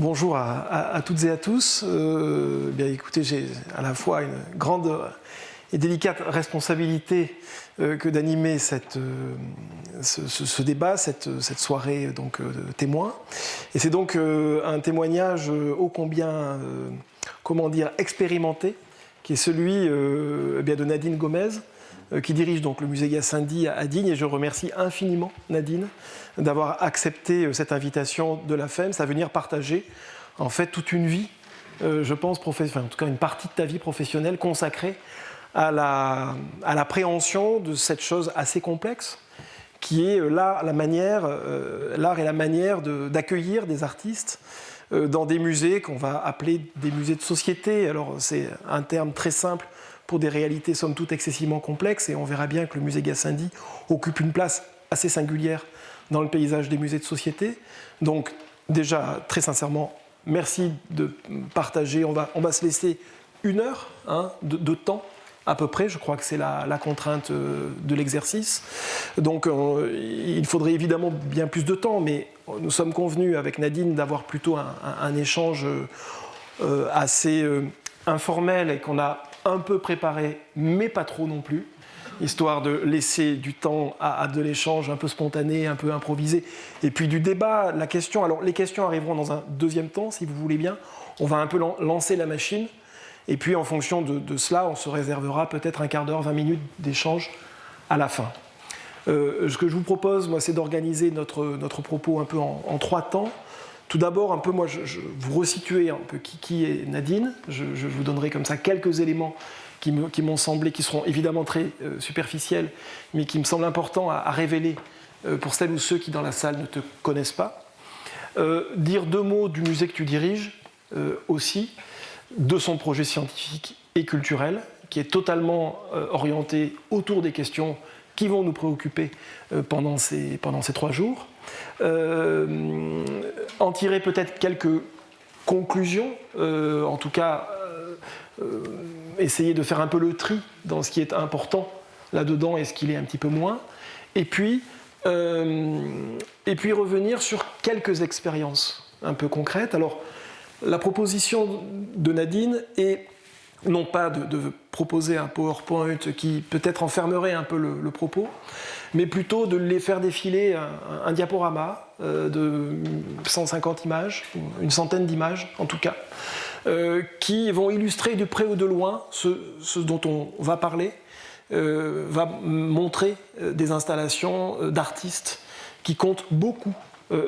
Bonjour à toutes et à tous. Bien écoutez, j'ai à la fois une grande et délicate responsabilité que d'animer ce débat, cette soirée donc, de témoins. Et c'est donc un témoignage ô combien, expérimenté, qui est celui de Nadine Gomez, qui dirige donc le musée Gassendi à Digne. Et je remercie infiniment Nadine d'avoir accepté cette invitation de la FEMS à venir partager en fait toute une vie, je pense, en tout cas une partie de ta vie professionnelle consacrée à l'appréhension de cette chose assez complexe qui est l'art et la manière d'accueillir des artistes dans des musées qu'on va appeler des musées de société. Alors c'est un terme très simple pour des réalités somme toute excessivement complexes, et on verra bien que le musée Gassendi occupe une place assez singulière dans le paysage des musées de société. Donc déjà, très sincèrement, merci de partager. On va se laisser 1 heure de temps à peu près. Je crois que c'est la contrainte de l'exercice. Donc il faudrait évidemment bien plus de temps, mais nous sommes convenus avec Nadine d'avoir plutôt un échange assez informel et qu'on a un peu préparé, mais pas trop non plus, histoire de laisser du temps à de l'échange un peu spontané, un peu improvisé, et puis du débat, la question. Alors les questions arriveront dans un deuxième temps, si vous voulez bien. On va un peu lancer la machine, et puis en fonction de cela, on se réservera peut-être un quart d'heure, 20 minutes d'échange à la fin. Ce que je vous propose, moi, c'est d'organiser notre propos un peu en 3 temps. Tout d'abord, un peu, moi, je vous resituer un peu qui est Nadine. Je vous donnerai comme ça quelques éléments qui m'ont semblé, qui seront évidemment très superficiels, mais qui me semblent importants à révéler pour celles ou ceux qui dans la salle ne te connaissent pas. Dire 2 mots du musée que tu diriges aussi, de son projet scientifique et culturel, qui est totalement orienté autour des questions qui vont nous préoccuper pendant ces 3 jours. En tirer peut-être quelques conclusions, en tout cas essayer de faire un peu le tri dans ce qui est important là-dedans et ce qui l'est un petit peu moins, et puis revenir sur quelques expériences un peu concrètes. Alors la proposition de Nadine est non pas de proposer un PowerPoint qui peut-être enfermerait un peu le propos, mais plutôt de les faire défiler un diaporama de 150 images, une centaine d'images en tout cas, qui vont illustrer de près ou de loin ce dont on va parler, va montrer des installations d'artistes qui comptent beaucoup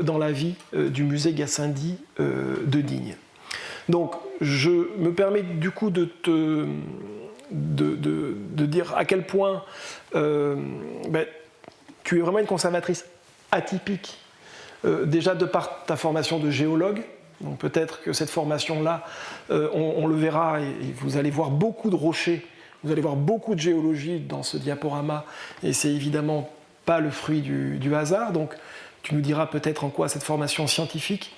dans la vie du musée Gassendi de Digne. Donc, je me permets du coup de dire à quel point tu es vraiment une conservatrice atypique, déjà de par ta formation de géologue. Donc peut-être que cette formation-là, on le verra, et vous allez voir beaucoup de rochers, vous allez voir beaucoup de géologie dans ce diaporama, et c'est évidemment pas le fruit du hasard. Donc tu nous diras peut-être en quoi cette formation scientifique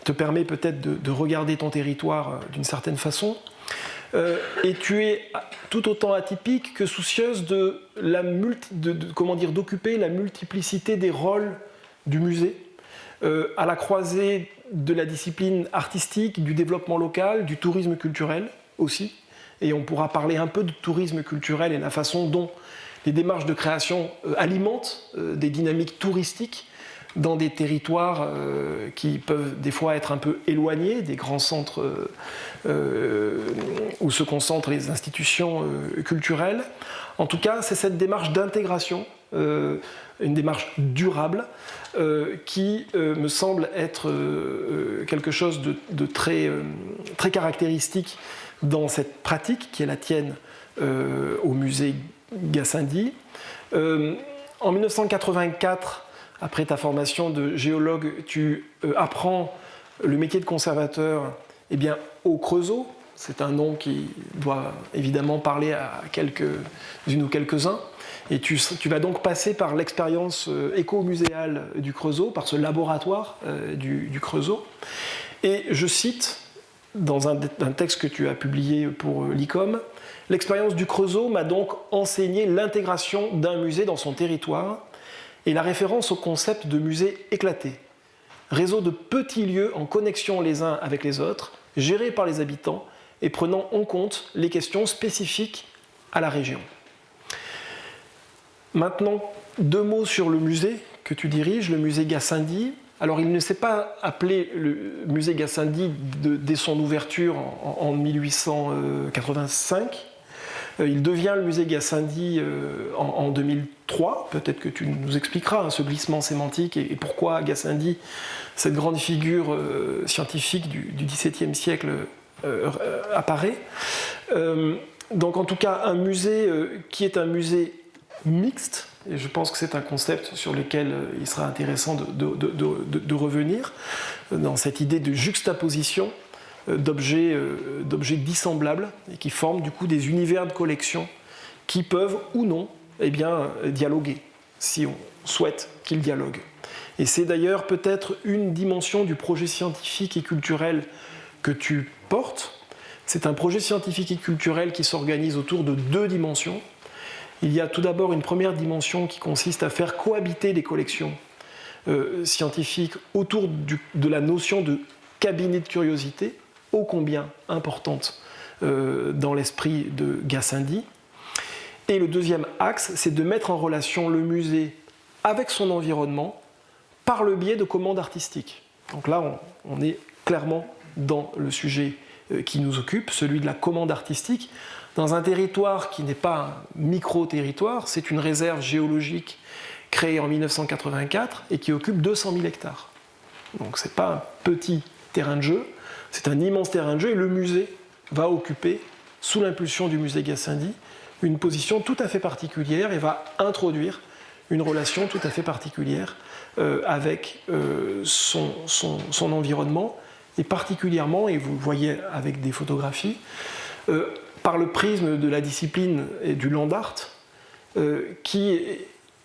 te permet peut-être de regarder ton territoire d'une certaine façon. Et tu es tout autant atypique que soucieuse d'occuper la multiplicité des rôles du musée, à la croisée de la discipline artistique, du développement local, du tourisme culturel aussi. Et on pourra parler un peu de tourisme culturel et la façon dont les démarches de création alimentent des dynamiques touristiques dans des territoires qui peuvent des fois être un peu éloignés des grands centres où se concentrent les institutions culturelles. En tout cas, c'est cette démarche d'intégration, une démarche durable, qui me semble être quelque chose de très, très caractéristique dans cette pratique qui est la tienne au musée Gassendi. En 1984, après ta formation de géologue, tu apprends le métier de conservateur au Creusot. C'est un nom qui doit évidemment parler à quelques-unes ou quelques-uns. Et tu vas donc passer par l'expérience éco-muséale du Creusot, par ce laboratoire du Creusot. Et je cite, dans un texte que tu as publié pour l'ICOM, « L'expérience du Creusot m'a donc enseigné l'intégration d'un musée dans son territoire et la référence au concept de musée éclaté. réseau de petits lieux en connexion les uns avec les autres, gérés par les habitants et prenant en compte les questions spécifiques à la région. Maintenant, 2 mots sur le musée que tu diriges, le musée Gassendi. Alors, il ne s'est pas appelé le musée Gassendi dès son ouverture en 1885. Il devient le musée Gassendi en 2003. Peut-être que tu nous expliqueras ce glissement sémantique et pourquoi Gassendi, cette grande figure scientifique du XVIIe siècle, apparaît. Donc, en tout cas, un musée qui est un musée mixte, et je pense que c'est un concept sur lequel il sera intéressant de revenir, dans cette idée de juxtaposition d'objets dissemblables et qui forment du coup des univers de collection qui peuvent ou non dialoguer, si on souhaite qu'ils dialoguent. Et c'est d'ailleurs peut-être une dimension du projet scientifique et culturel que tu portes. C'est un projet scientifique et culturel qui s'organise autour de 2 dimensions. Il y a tout d'abord une première dimension qui consiste à faire cohabiter les collections scientifiques autour de la notion de cabinet de curiosité, ô combien importante dans l'esprit de Gassendi. Et le deuxième axe, c'est de mettre en relation le musée avec son environnement par le biais de commandes artistiques. Donc là, on est clairement dans le sujet qui nous occupe, celui de la commande artistique, dans un territoire qui n'est pas un micro-territoire, c'est une réserve géologique créée en 1984 et qui occupe 200 000 hectares. Donc ce n'est pas un petit terrain de jeu, c'est un immense terrain de jeu et le musée va occuper, sous l'impulsion du musée Gassendi, une position tout à fait particulière et va introduire une relation tout à fait particulière avec son environnement et particulièrement, et vous le voyez avec des photographies, par le prisme de la discipline et du land art, qui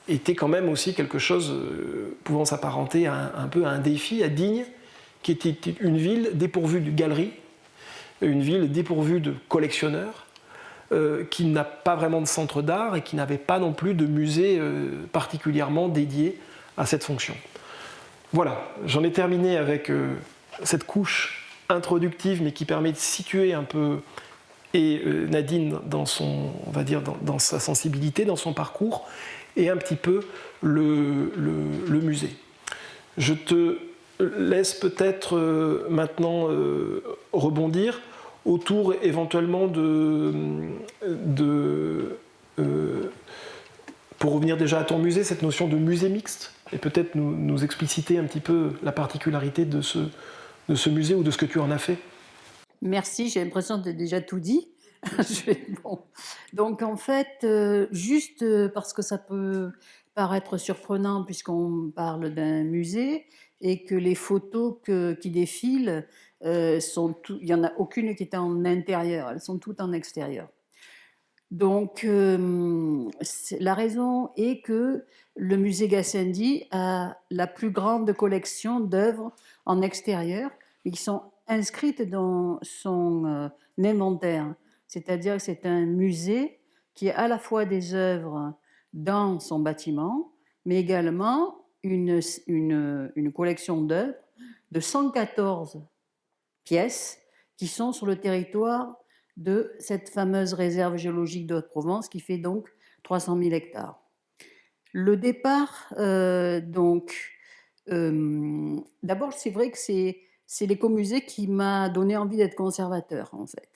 était quand même aussi quelque chose pouvant s'apparenter un peu à un défi, à Digne, qui était une ville dépourvue de galeries, une ville dépourvue de collectionneurs, qui n'a pas vraiment de centre d'art et qui n'avait pas non plus de musée particulièrement dédié à cette fonction. Voilà, j'en ai terminé avec cette couche introductive, mais qui permet de situer un peu Nadine dans son, on va dire, dans sa sensibilité, dans son parcours, et un petit peu le musée. Je te laisse peut-être maintenant rebondir autour éventuellement pour revenir déjà à ton musée, cette notion de musée mixte, et peut-être nous expliciter un petit peu la particularité de ce musée ou de ce que tu en as fait. Merci, j'ai l'impression de déjà tout dit. Bon. Donc en fait, juste parce que ça peut paraître surprenant puisqu'on parle d'un musée et que les photos qui défilent, il n'y en a aucune qui est en intérieur, elles sont toutes en extérieur. Donc la raison est que le musée Gassendi a la plus grande collection d'œuvres en extérieur, mais qui sont inscrites dans son inventaire. C'est-à-dire que c'est un musée qui a à la fois des œuvres dans son bâtiment, mais également une collection d'œuvres de 114 pièces qui sont sur le territoire de cette fameuse réserve géologique de Haute-Provence qui fait donc 300 000 hectares. Le départ, d'abord c'est vrai que c'est l'écomusée qui m'a donné envie d'être conservateur en fait,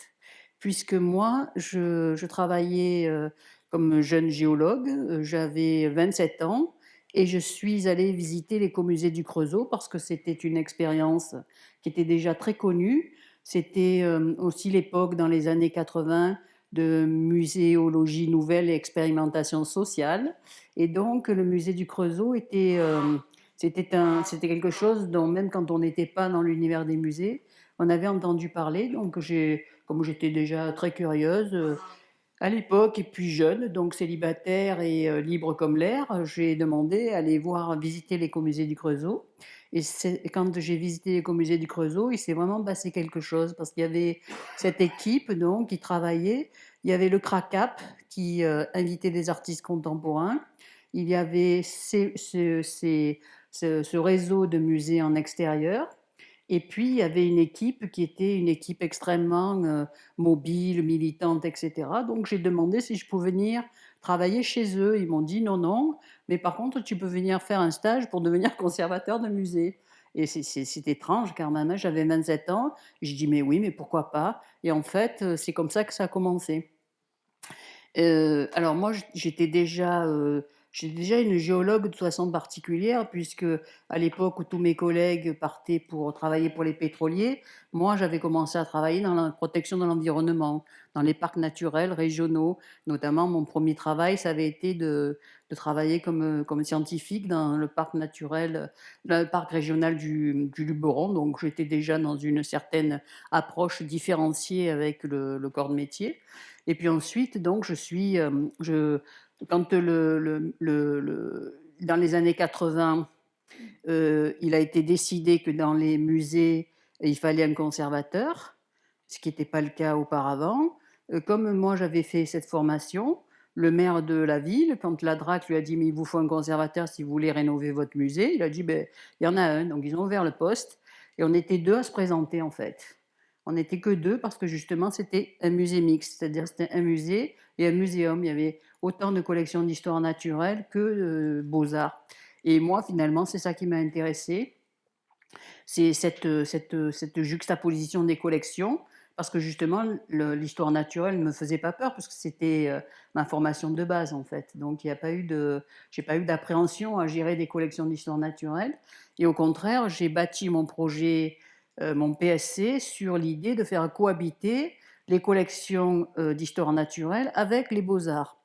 puisque moi je travaillais comme jeune géologue, j'avais 27 ans et je suis allée visiter l'écomusée du Creusot parce que c'était une expérience qui était déjà très connue. C'était aussi l'époque, dans les années 80, de muséologie nouvelle et expérimentation sociale. Et donc, le musée du Creusot c'était quelque chose dont, même quand on n'était pas dans l'univers des musées, on avait entendu parler. Donc, comme j'étais déjà très curieuse à l'époque, et puis jeune, donc célibataire et libre comme l'air, j'ai demandé à aller visiter l'écomusée du Creusot. Et quand j'ai visité l'écomusée du Creusot, il s'est vraiment passé quelque chose, parce qu'il y avait cette équipe donc, qui travaillait. Il y avait le CRACAP qui invitait des artistes contemporains. Il y avait ces ce réseau de musées en extérieur. Et puis, il y avait une équipe qui était une équipe extrêmement mobile, militante, etc. Donc, j'ai demandé si je pouvais venir travailler chez eux. Ils m'ont dit non, non, mais par contre, tu peux venir faire un stage pour devenir conservateur de musée. Et c'est étrange quand même, hein. J'avais 27 ans. Je dis mais oui, mais pourquoi pas? Et en fait, c'est comme ça que ça a commencé. Alors moi, j'étais déjà une géologue de façon particulière puisque à l'époque où tous mes collègues partaient pour travailler pour les pétroliers, moi j'avais commencé à travailler dans la protection de l'environnement, dans les parcs naturels régionaux. Notamment, mon premier travail, ça avait été de travailler comme scientifique dans le parc naturel, le parc régional du Luberon. Donc j'étais déjà dans une certaine approche différenciée avec le corps de métier. Et puis ensuite, donc, quand dans les années 80, il a été décidé que dans les musées, il fallait un conservateur, ce qui n'était pas le cas auparavant. Comme moi, j'avais fait cette formation, le maire de la ville, quand la DRAC lui a dit « mais il vous faut un conservateur si vous voulez rénover votre musée », il a dit ben, « il y en a un ». Donc, ils ont ouvert le poste et on était deux à se présenter en fait. On n'était que deux parce que justement, c'était un musée mixte, c'est-à-dire c'était un musée et un muséum. Il y avait autant de collections d'histoire naturelle que de beaux-arts. Et moi, finalement, c'est ça qui m'a intéressée. C'est cette juxtaposition des collections, parce que justement, l'histoire naturelle ne me faisait pas peur, parce que c'était ma formation de base, en fait. Donc, j'ai pas eu d'appréhension à gérer des collections d'histoire naturelle. Et au contraire, j'ai bâti mon projet, mon PSC, sur l'idée de faire cohabiter les collections d'histoire naturelle avec les beaux-arts.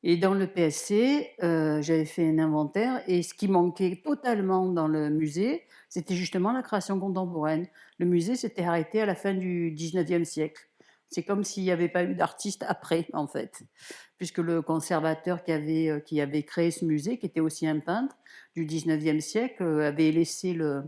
Et dans le PSC, j'avais fait un inventaire et ce qui manquait totalement dans le musée, c'était justement la création contemporaine. Le musée s'était arrêté à la fin du 19e siècle. C'est comme s'il n'y avait pas eu d'artiste après, en fait, puisque le conservateur qui avait créé ce musée, qui était aussi un peintre du 19e siècle, avait laissé le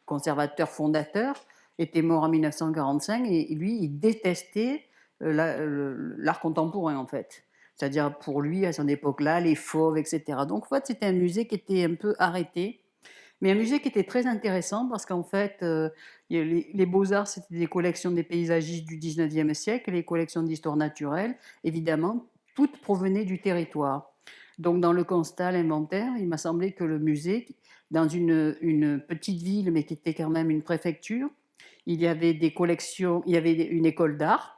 conservateur fondateur, était mort en 1945 et lui, il détestait l'art contemporain, en fait. C'est-à-dire, pour lui, à son époque-là, les fauves, etc. Donc, en fait, c'était un musée qui était un peu arrêté, mais un musée qui était très intéressant parce qu'en fait, les beaux-arts, c'était des collections des paysagistes du 19e siècle, les collections d'histoire naturelle, évidemment, toutes provenaient du territoire. Donc, dans le constat, l'inventaire, il m'a semblé que le musée, dans une petite ville, mais qui était quand même une préfecture, il y avait des collections, il y avait une école d'art,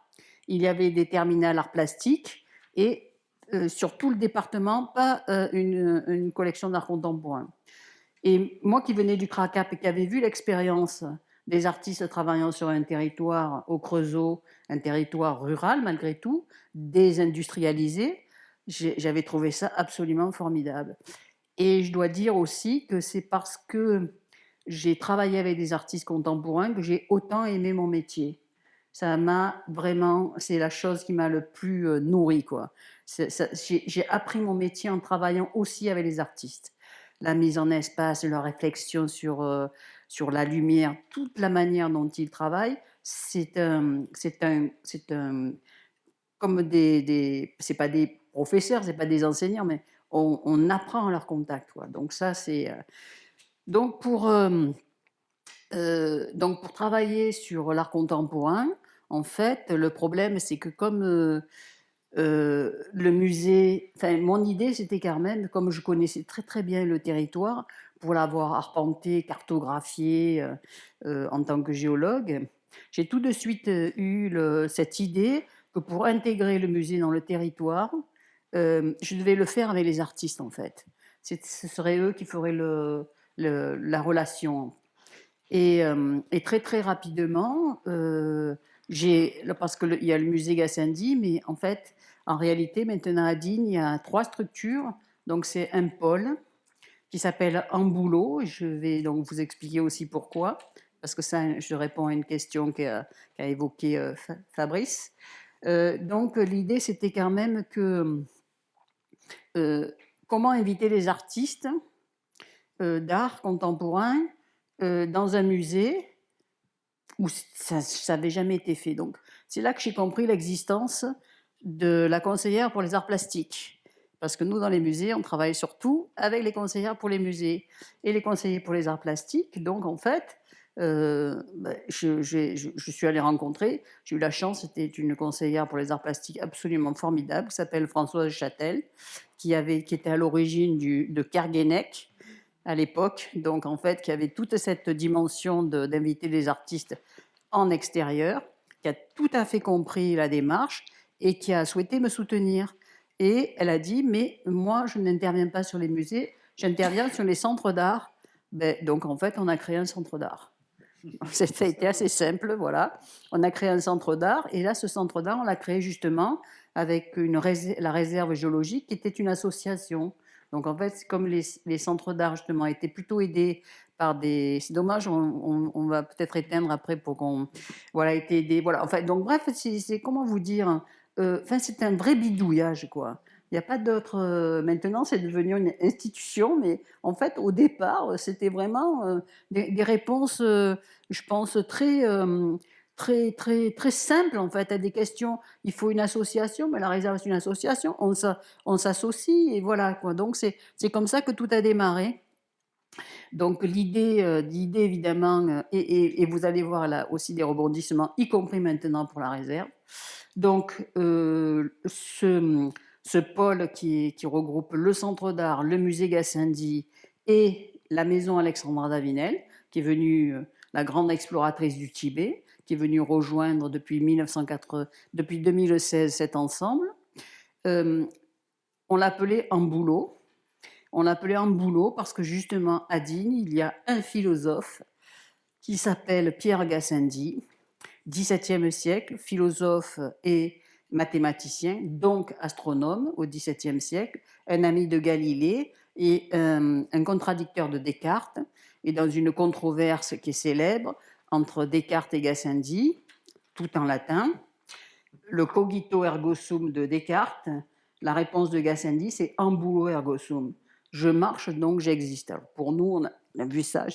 il y avait des terminales arts plastiques et sur tout le département, pas une collection d'art contemporain. Et moi qui venais du CRACAP et qui avait vu l'expérience des artistes travaillant sur un territoire au Creusot, un territoire rural malgré tout, désindustrialisé, j'avais trouvé ça absolument formidable. Et je dois dire aussi que c'est parce que j'ai travaillé avec des artistes contemporains que j'ai autant aimé mon métier. Ça m'a vraiment, c'est la chose qui m'a le plus nourri, quoi. J'ai appris mon métier en travaillant aussi avec les artistes. La mise en espace, leur réflexion sur la lumière, toute la manière dont ils travaillent, comme c'est pas des professeurs, c'est pas des enseignants, mais on apprend à leur contact, quoi. Donc ça, donc donc pour travailler sur l'art contemporain, en fait, le problème, c'est que comme le musée, enfin mon idée, c'était quand même, comme je connaissais très très bien le territoire, pour l'avoir arpenté, cartographié en tant que géologue, j'ai tout de suite eu cette idée que pour intégrer le musée dans le territoire, je devais le faire avec les artistes, en fait. Ce seraient eux qui feraient la relation. Et très très rapidement, parce qu'il y a le musée Gassendi, mais en fait, en réalité, maintenant à Digne, il y a 3 structures. Donc c'est un pôle qui s'appelle Amboulot. Je vais donc vous expliquer aussi pourquoi, parce que ça, je réponds à une question qu'a évoquée Fabrice. Donc l'idée, c'était quand même que comment inviter les artistes d'art contemporain dans un musée où ça n'avait jamais été fait. Donc, c'est là que j'ai compris l'existence de la conseillère pour les arts plastiques. Parce que nous, dans les musées, on travaille surtout avec les conseillères pour les musées et les conseillers pour les arts plastiques. Donc, en fait, je suis allée rencontrer, j'ai eu la chance, c'était une conseillère pour les arts plastiques absolument formidable, qui s'appelle Françoise Châtel, qui était à l'origine de Kerguenec à l'époque, donc en fait, qui avait toute cette dimension d'inviter les artistes en extérieur, qui a tout à fait compris la démarche et qui a souhaité me soutenir. Et elle a dit, mais moi, je n'interviens pas sur les musées, j'interviens sur les centres d'art. Donc, en fait, on a créé un centre d'art. Ça a été assez simple, voilà. On a créé un centre d'art, et là, ce centre d'art, on l'a créé justement avec la réserve géologique, qui était une association. Donc, en fait, comme les centres d'art, justement, étaient plutôt aidés par des... C'est dommage, on va peut-être éteindre après pour qu'on... Voilà, été aidé. Voilà. Enfin, donc, bref, c'est comment vous dire, enfin, c'est un vrai bidouillage, quoi. Il n'y a pas d'autre. Maintenant, c'est devenu une institution, mais en fait, au départ, c'était vraiment des réponses, je pense, très simples en fait à des questions. Il faut une association, mais la réserve c'est une association. On s'associe et voilà quoi. Donc c'est comme ça que tout a démarré. Donc l'idée évidemment, et vous allez voir là aussi des rebondissements, y compris maintenant pour la réserve. Donc ce pôle qui regroupe le centre d'art, le musée Gassendi et la maison Alexandra Davinel, qui est venue, la grande exploratrice du Tibet, qui est venue rejoindre depuis 2016 cet ensemble. On l'appelait en boulot. On l'appelait en boulot parce que justement à Digne, il y a un philosophe qui s'appelle Pierre Gassendi, XVIIe siècle, philosophe et mathématicien, donc astronome au XVIIe siècle, un ami de Galilée et un contradicteur de Descartes, et dans une controverse qui est célèbre entre Descartes et Gassendi, tout en latin, le cogito ergo sum de Descartes, la réponse de Gassendi, c'est ambulo ergo sum. Je marche donc j'existe. Alors pour nous, on a vu ça.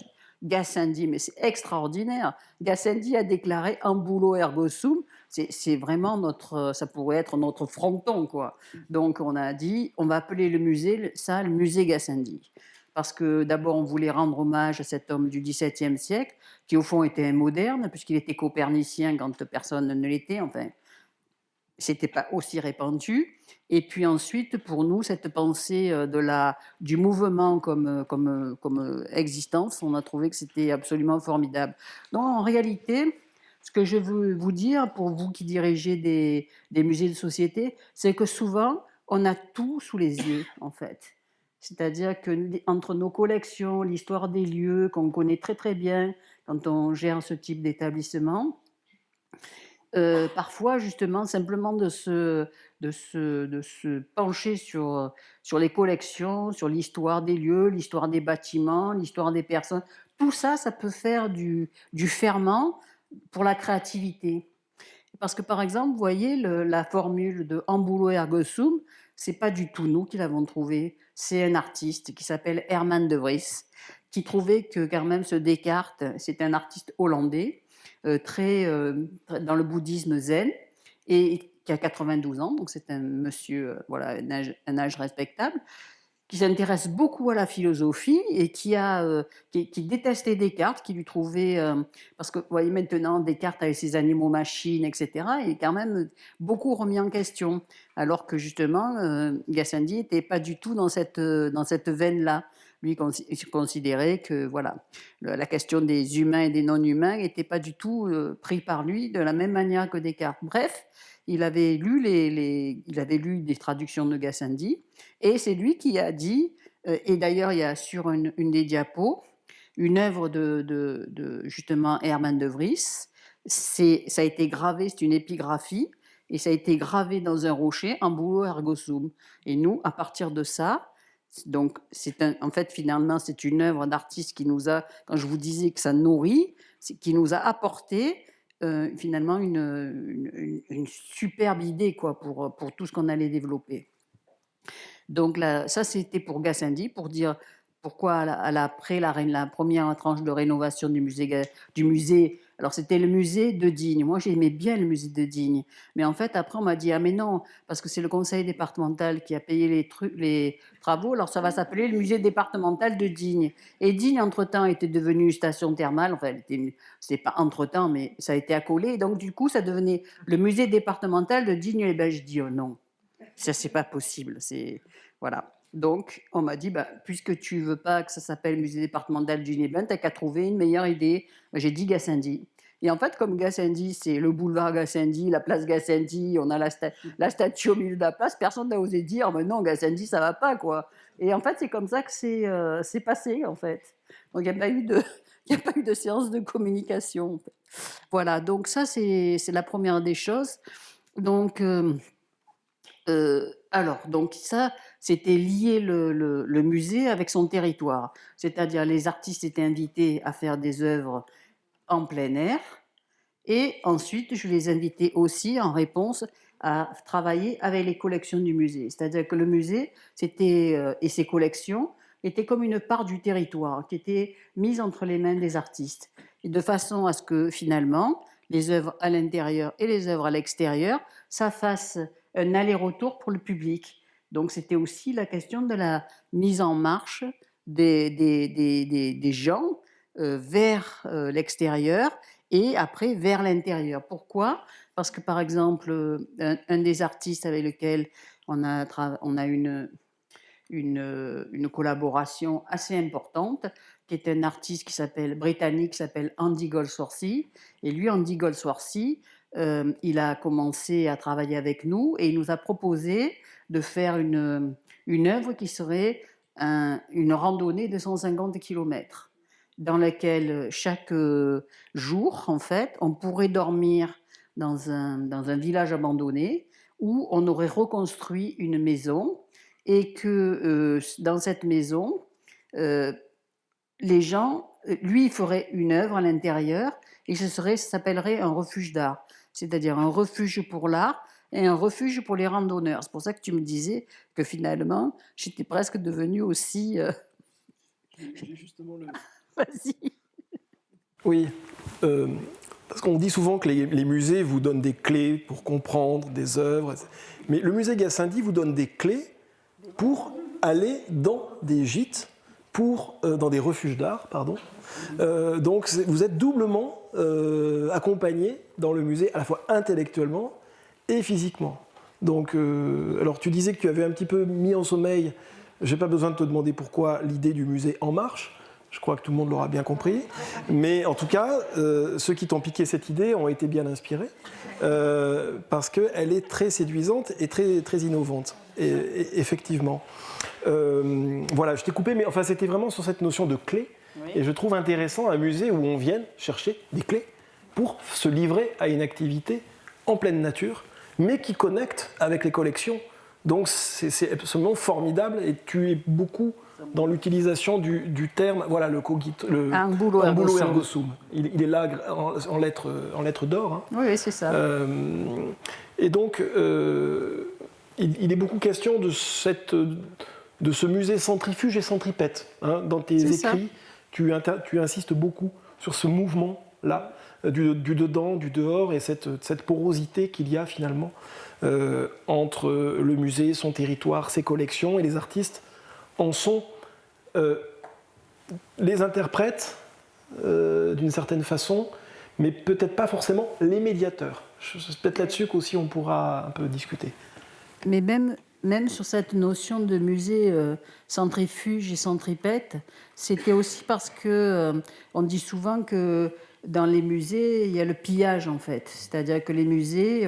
Gassendi, mais c'est extraordinaire. Gassendi a déclaré ambulo ergo sum. C'est vraiment ça pourrait être notre fronton, quoi. Donc on a dit, on va appeler le musée ça le musée Gassendi. Parce que d'abord, on voulait rendre hommage à cet homme du XVIIe siècle, qui au fond était un moderne, puisqu'il était copernicien quand personne ne l'était. Enfin, c'était pas aussi répandu. Et puis ensuite, pour nous, cette pensée du mouvement comme existence, on a trouvé que c'était absolument formidable. Donc en réalité, ce que je veux vous dire, pour vous qui dirigez des musées de société, c'est que souvent, on a tout sous les yeux, en fait. C'est-à-dire que entre nos collections, l'histoire des lieux qu'on connaît très très bien quand on gère ce type d'établissement, parfois justement simplement de se pencher sur les collections, sur l'histoire des lieux, l'histoire des bâtiments, l'histoire des personnes, tout ça, ça peut faire du ferment pour la créativité. Parce que par exemple, vous voyez la formule de ambulo ergo sum, c'est pas du tout nous qui l'avons trouvée, c'est un artiste qui s'appelle Herman de Vries, qui trouvait que quand même ce Descartes, c'est un artiste hollandais, dans le bouddhisme zen, et qui a 92 ans, donc c'est un monsieur, voilà, un âge respectable, qui s'intéresse beaucoup à la philosophie et qui détestait Descartes, qui lui trouvait... parce que, vous voyez, maintenant, Descartes avec ses animaux-machines, etc., est quand même beaucoup remis en question, alors que, justement, Gassendi n'était pas du tout dans cette veine-là. Lui considérait que voilà, la question des humains et des non-humains n'était pas du tout pris par lui de la même manière que Descartes. Bref, il avait lu des traductions de Gassendi, et c'est lui qui a dit, et d'ailleurs il y a sur une des diapos, une œuvre de justement Herman de Vries, ça a été gravé, c'est une épigraphie, et ça a été gravé dans un rocher, ambulo ergo sum. Et nous, à partir de ça, donc en fait finalement c'est une œuvre d'artiste qui nous a, quand je vous disais que ça nourrit, qui nous a apporté finalement une superbe idée quoi, pour tout ce qu'on allait développer. Donc là, ça c'était pour Gassendi, pour pourquoi après la première tranche de rénovation du musée, alors c'était le musée de Digne. Moi, j'aimais bien le musée de Digne. Mais en fait, après, on m'a dit, ah mais non, parce que c'est le conseil départemental qui a payé les travaux, alors ça va s'appeler le musée départemental de Digne. Et Digne, entre-temps, était devenue station thermale. Enfin, c'était pas entre-temps, mais ça a été accolé. Et donc, du coup, ça devenait le musée départemental de Digne. Et ben, je dis, oh non, ça, c'est pas possible. Voilà. Donc, on m'a dit, bah, puisque tu veux pas que ça s'appelle musée départemental du Nébel, t'as qu'à trouver une meilleure idée. J'ai dit Gassendi. Et en fait, comme Gassendi, c'est le boulevard Gassendi, la place Gassendi, on a la statue au milieu de la place, personne n'a osé dire, mais non, Gassendi, ça va pas, quoi. Et en fait, c'est comme ça que c'est passé, en fait. Donc, il n'y a pas eu de, il y a pas eu de séance de communication. Voilà, donc ça, c'est la première des choses. Donc, alors, donc ça, c'était lier le musée avec son territoire. C'est-à-dire, les artistes étaient invités à faire des œuvres en plein air. Et ensuite, je les invitais aussi en réponse à travailler avec les collections du musée. C'est-à-dire que le musée et ses collections étaient comme une part du territoire qui était mise entre les mains des artistes. Et de façon à ce que finalement, les œuvres à l'intérieur et les œuvres à l'extérieur, ça fasse un aller-retour pour le public. Donc c'était aussi la question de la mise en marche des gens vers l'extérieur et après vers l'intérieur. Pourquoi ? Parce que par exemple, un des artistes avec lequel on a une collaboration assez importante, qui est un artiste britannique qui s'appelle Andy Goldsworthy. Et lui, Andy Goldsworthy, il a commencé à travailler avec nous et il nous a proposé de faire une œuvre qui serait une randonnée de 150 km dans laquelle chaque jour, en fait, on pourrait dormir dans un village abandonné où on aurait reconstruit une maison et que dans cette maison, les gens, lui, il ferait une œuvre à l'intérieur et ça s'appellerait un refuge d'art, c'est-à-dire un refuge pour l'art et un refuge pour les randonneurs. C'est pour ça que tu me disais que finalement, j'étais presque devenue aussi... J'ai justement le... Vas-y. Oui, parce qu'on dit souvent que les musées vous donnent des clés pour comprendre des œuvres, mais le musée Gassendi vous donne des clés pour aller dans des gîtes, dans des refuges d'art, pardon. Donc vous êtes doublement accompagné dans le musée, à la fois intellectuellement et physiquement. Donc, alors tu disais que tu avais un petit peu mis en sommeil, je n'ai pas besoin de te demander pourquoi, l'idée du musée En Marche. Je crois que tout le monde l'aura bien compris. Mais en tout cas, ceux qui t'ont piqué cette idée ont été bien inspirés parce qu'elle est très séduisante et très, très innovante. Et effectivement. Voilà, je t'ai coupé, mais enfin, c'était vraiment sur cette notion de clé. Oui. Et je trouve intéressant un musée où on vienne chercher des clés pour se livrer à une activité en pleine nature, mais qui connecte avec les collections. Donc c'est absolument formidable et tu es beaucoup dans l'utilisation du terme, voilà, le Angulo ergo sum. Il est là en lettres d'or. Hein. Oui, c'est ça. Et donc, il est beaucoup question de ce musée centrifuge et centripète. Hein. Dans tes écrits, tu insistes beaucoup sur ce mouvement-là, du dedans, du dehors, et cette porosité qu'il y a finalement entre le musée, son territoire, ses collections, et les artistes en sont les interprètes d'une certaine façon, mais peut-être pas forcément les médiateurs. C'est peut-être là-dessus qu'aussi on pourra un peu discuter. Mais même sur cette notion de musée centrifuge et centripète, c'était aussi parce que on dit souvent que dans les musées, il y a le pillage en fait. C'est-à-dire que les musées,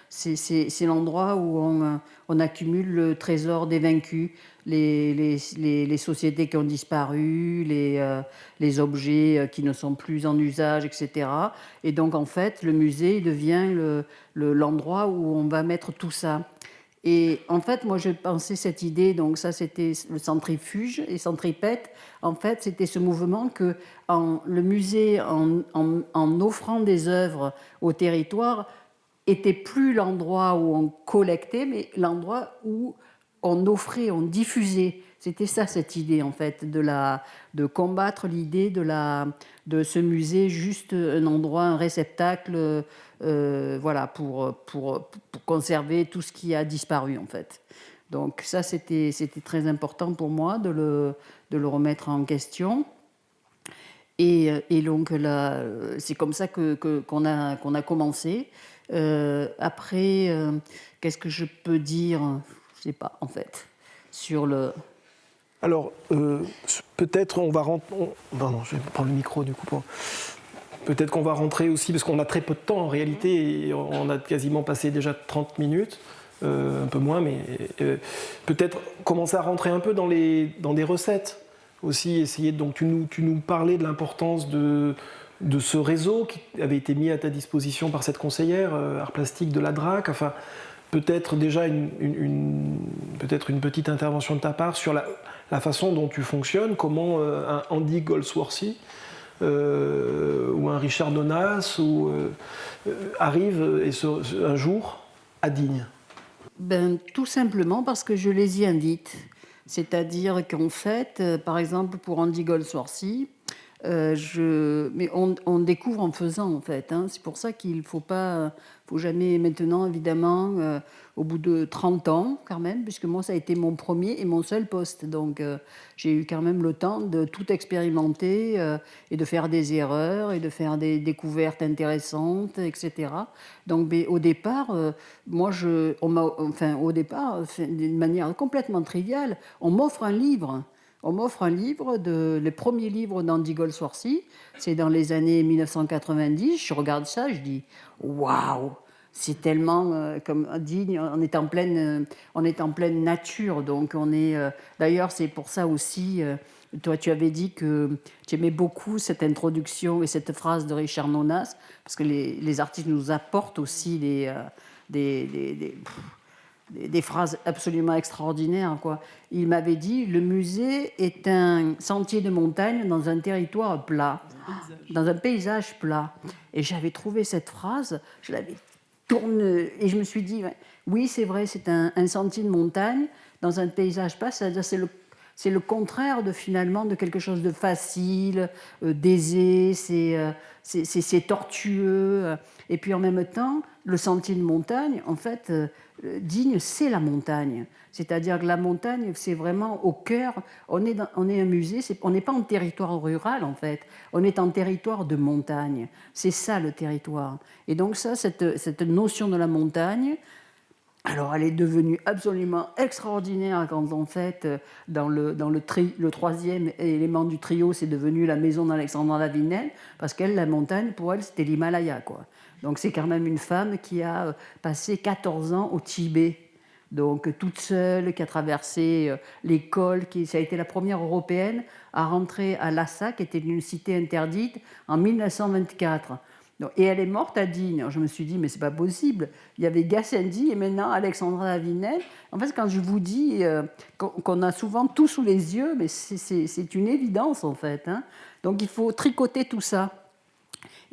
c'est l'endroit où on accumule le trésor des vaincus, les sociétés qui ont disparu, les objets qui ne sont plus en usage, etc. Et donc en fait, le musée devient l'endroit où on va mettre tout ça. Et en fait, moi, je pensais cette idée, donc ça, c'était le centrifuge et centripète. En fait, c'était ce mouvement que le musée, en offrant des œuvres au territoire, était plus l'endroit où on collectait, mais l'endroit où on offrait, on diffusait C'était ça, cette idée, en fait, de combattre l'idée de ce musée juste un endroit, un réceptacle, voilà, pour conserver tout ce qui a disparu, en fait. Donc ça, c'était très important pour moi de le remettre en question. Et donc là, c'est comme ça qu'on a commencé. Après, qu'est-ce que je peux dire? Je sais pas, en fait, sur le... Alors, peut-être on va rentrer... Pardon, je vais prendre le micro du coup. Peut-être qu'on va rentrer aussi, parce qu'on a très peu de temps en réalité, et on a quasiment passé déjà 30 minutes, un peu moins, mais peut-être commencer à rentrer un peu dans des recettes aussi, essayer. Donc tu nous parlais de l'importance de ce réseau qui avait été mis à ta disposition par cette conseillère art plastique de la DRAC. Enfin, peut-être déjà peut-être une petite intervention de ta part sur la façon dont tu fonctionnes, comment un Andy Goldsworthy ou un Richard Donas arrive un jour à Digne. Ben, tout simplement parce que je les y invite. C'est-à-dire qu'en fait, par exemple, pour Andy Goldsworthy, mais on découvre en faisant, en fait, hein. C'est pour ça qu'il ne faut jamais maintenant, évidemment, au bout de 30 ans, quand même, puisque moi, ça a été mon premier et mon seul poste. Donc, j'ai eu quand même le temps de tout expérimenter et de faire des erreurs et de faire des découvertes intéressantes, etc. Donc, mais au départ, au départ, d'une manière complètement triviale, on m'offre un livre. On m'offre un livre, le premier livre d'Andy Goldsworthy, c'est dans les années 1990. Je regarde ça, je dis waouh, c'est tellement comme Digne, on est en pleine nature, donc d'ailleurs, c'est pour ça aussi. Toi, tu avais dit que tu aimais beaucoup cette introduction et cette phrase de Richard Nonas, parce que les artistes nous apportent aussi des phrases absolument extraordinaires, quoi. Il m'avait dit: le musée est un sentier de montagne dans un territoire plat, dans un paysage plat. Et j'avais trouvé cette phrase, je l'avais tournée, et je me suis dit, ouais, oui, c'est vrai, c'est un sentier de montagne dans un paysage plat, c'est-à-dire c'est le contraire finalement de quelque chose de facile, d'aisé, c'est tortueux. Et puis en même temps, le sentier de montagne, en fait, Digne, c'est la montagne. C'est-à-dire que la montagne, c'est vraiment au cœur. On est un musée, on n'est pas en territoire rural, en fait. On est en territoire de montagne. C'est ça, le territoire. Et donc ça, cette notion de la montagne, alors elle est devenue absolument extraordinaire quand, en fait, dans le troisième élément du trio, c'est devenu la maison d'Alexandra Lavinel, parce qu'elle, la montagne, pour elle, c'était l'Himalaya, quoi. Donc c'est quand même une femme qui a passé 14 ans au Tibet, donc toute seule, qui a traversé l'école, ça a été la première européenne à rentrer à Lhasa, qui était une cité interdite, en 1924. Et elle est morte à Digne. Alors je me suis dit, mais c'est pas possible. Il y avait Gassendi et maintenant Alexandra Lavinel. En fait, quand je vous dis qu'on a souvent tout sous les yeux, mais c'est une évidence, en fait, hein. Donc il faut tricoter tout ça.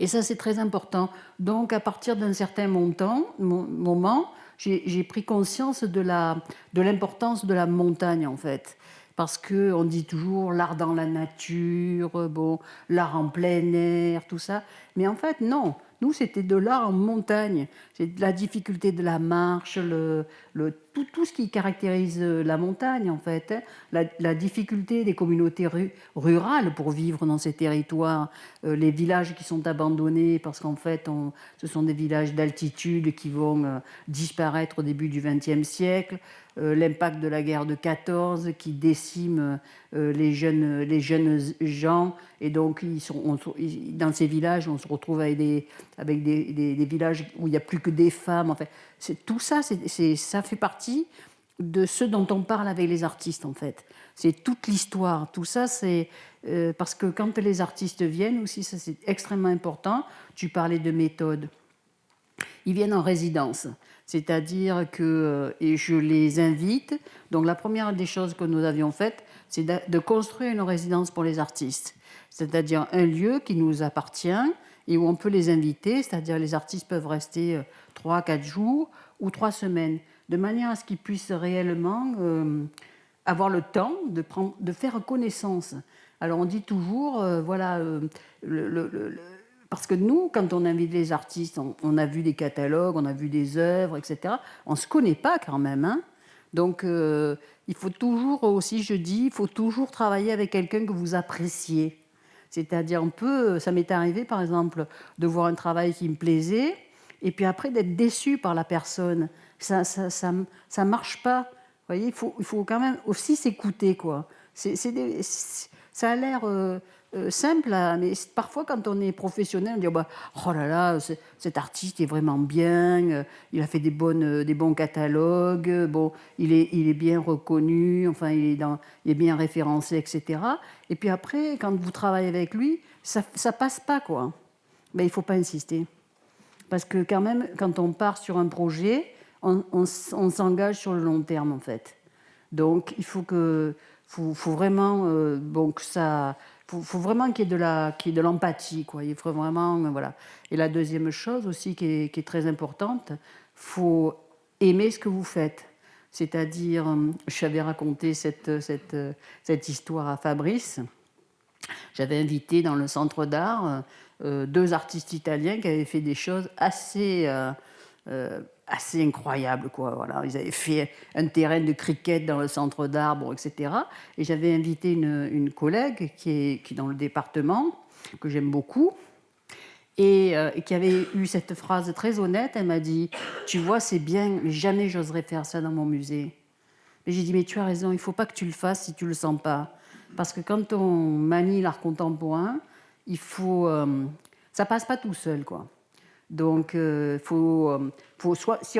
Et ça, c'est très important. Donc, à partir d'un certain moment, j'ai pris conscience de l'importance de la montagne, en fait. Parce qu'on dit toujours l'art dans la nature, bon, l'art en plein air, tout ça. Mais en fait, non. Nous, c'était de l'art en montagne. C'est de la difficulté de la marche, tout ce qui caractérise la montagne, en fait, hein. La difficulté des communautés rurales pour vivre dans ces territoires, les villages qui sont abandonnés parce qu'en fait, ce sont des villages d'altitude qui vont disparaître au début du XXe siècle, l'impact de la guerre de 14 qui décime les jeunes gens, et donc dans ces villages, on se retrouve avec des villages où il n'y a plus que des femmes. En fait, tout ça, ça fait partie de ce dont on parle avec les artistes, en fait. C'est toute l'histoire. Tout ça, c'est parce que quand les artistes viennent aussi, ça c'est extrêmement important. Tu parlais de méthode. Ils viennent en résidence, c'est-à-dire que, et je les invite. Donc la première des choses que nous avions faites, c'est de construire une résidence pour les artistes, c'est-à-dire un lieu qui nous appartient et où on peut les inviter, c'est-à-dire les artistes peuvent rester 3 à 4 jours ou 3 semaines, de manière à ce qu'ils puissent réellement avoir le temps de faire connaissance. Alors on dit toujours, voilà, parce que nous, quand on invite les artistes, on a vu des catalogues, on a vu des œuvres, etc. On ne se connaît pas quand même, hein. Donc il faut toujours aussi, je dis, il faut toujours travailler avec quelqu'un que vous appréciez. C'est-à-dire, ça m'est arrivé par exemple de voir un travail qui me plaisait, et puis après d'être déçu par la personne. Ça marche pas. Vous voyez, il faut quand même aussi s'écouter, quoi. Ça a l'air simple, mais parfois quand on est professionnel, on dit oh, oh là là, cet artiste est vraiment bien, il a fait des bons catalogues, bon, il est bien reconnu, enfin il est bien référencé, etc. Et puis après, quand vous travaillez avec lui, ça passe pas, quoi. Mais il faut pas insister. Parce que quand même, quand on part sur un projet, on s'engage sur le long terme, en fait. Donc, faut vraiment, faut vraiment qu'il y ait de l'empathie, quoi. Il faut vraiment, voilà. Et la deuxième chose aussi qui est très importante, faut aimer ce que vous faites. C'est-à-dire, j'avais raconté cette histoire à Fabrice. J'avais invité dans le centre d'art 2 artistes italiens qui avaient fait des choses assez incroyables, quoi. Voilà. Ils avaient fait un terrain de cricket dans le centre d'art, bon, etc. Et j'avais invité une collègue qui est dans le département, que j'aime beaucoup, et qui avait eu cette phrase très honnête. Elle m'a dit « Tu vois, c'est bien, mais jamais j'oserais faire ça dans mon musée. » Mais j'ai dit « Mais tu as raison, il ne faut pas que tu le fasses si tu ne le sens pas. » Parce que quand on manie l'art contemporain, ça passe pas tout seul, quoi. Donc, si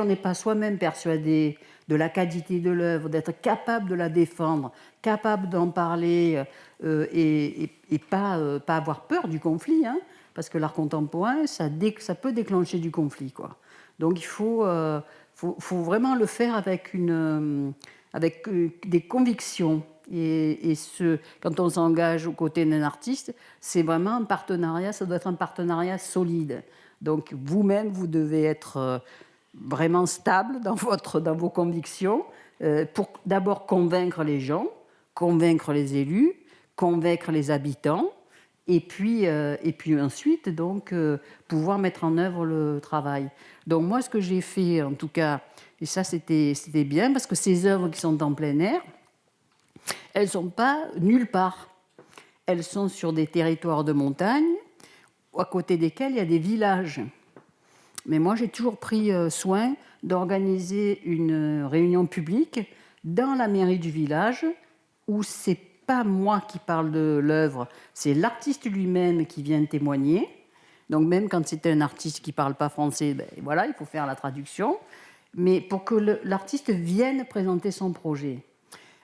on n'est pas soi-même persuadé de la qualité de l'œuvre, d'être capable de la défendre, capable d'en parler et pas avoir peur du conflit, hein, parce que l'art contemporain, ça peut déclencher du conflit, quoi. Donc, il faut vraiment le faire avec des convictions. Quand on s'engage aux côtés d'un artiste, c'est vraiment un partenariat, ça doit être un partenariat solide. Donc vous-même, vous devez être vraiment stable dans vos convictions pour d'abord convaincre les gens, convaincre les élus, convaincre les habitants, et puis ensuite donc pouvoir mettre en œuvre le travail. Donc moi, ce que j'ai fait en tout cas, et ça c'était bien, parce que ces œuvres qui sont en plein air, elles ne sont pas nulle part. Elles sont sur des territoires de montagne, à côté desquels il y a des villages. Mais moi, j'ai toujours pris soin d'organiser une réunion publique dans la mairie du village, où c'est pas moi qui parle de l'œuvre, c'est l'artiste lui-même qui vient témoigner. Donc même quand c'est un artiste qui ne parle pas français, ben voilà, il faut faire la traduction. Mais pour que l'artiste vienne présenter son projet.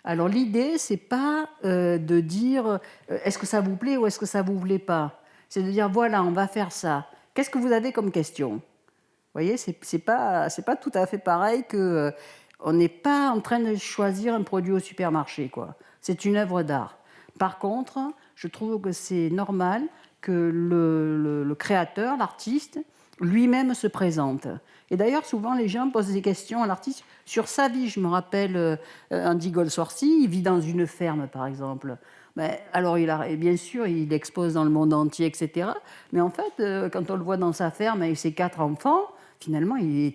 Alors l'idée, c'est pas de dire est-ce que ça vous plaît ou est-ce que ça vous plaît pas. C'est de dire voilà, on va faire ça. Qu'est-ce que vous avez comme question? Vous voyez, c'est pas tout à fait pareil que on n'est pas en train de choisir un produit au supermarché, quoi. C'est une œuvre d'art. Par contre, je trouve que c'est normal que le créateur, l'artiste, lui-même se présente. Et d'ailleurs, souvent, les gens posent des questions à l'artiste sur sa vie. Je me rappelle Andy Goldsworthy, il vit dans une ferme, par exemple. Mais, alors, bien sûr, il expose dans le monde entier, etc. Mais en fait, quand on le voit dans sa ferme avec ses 4 enfants, finalement, il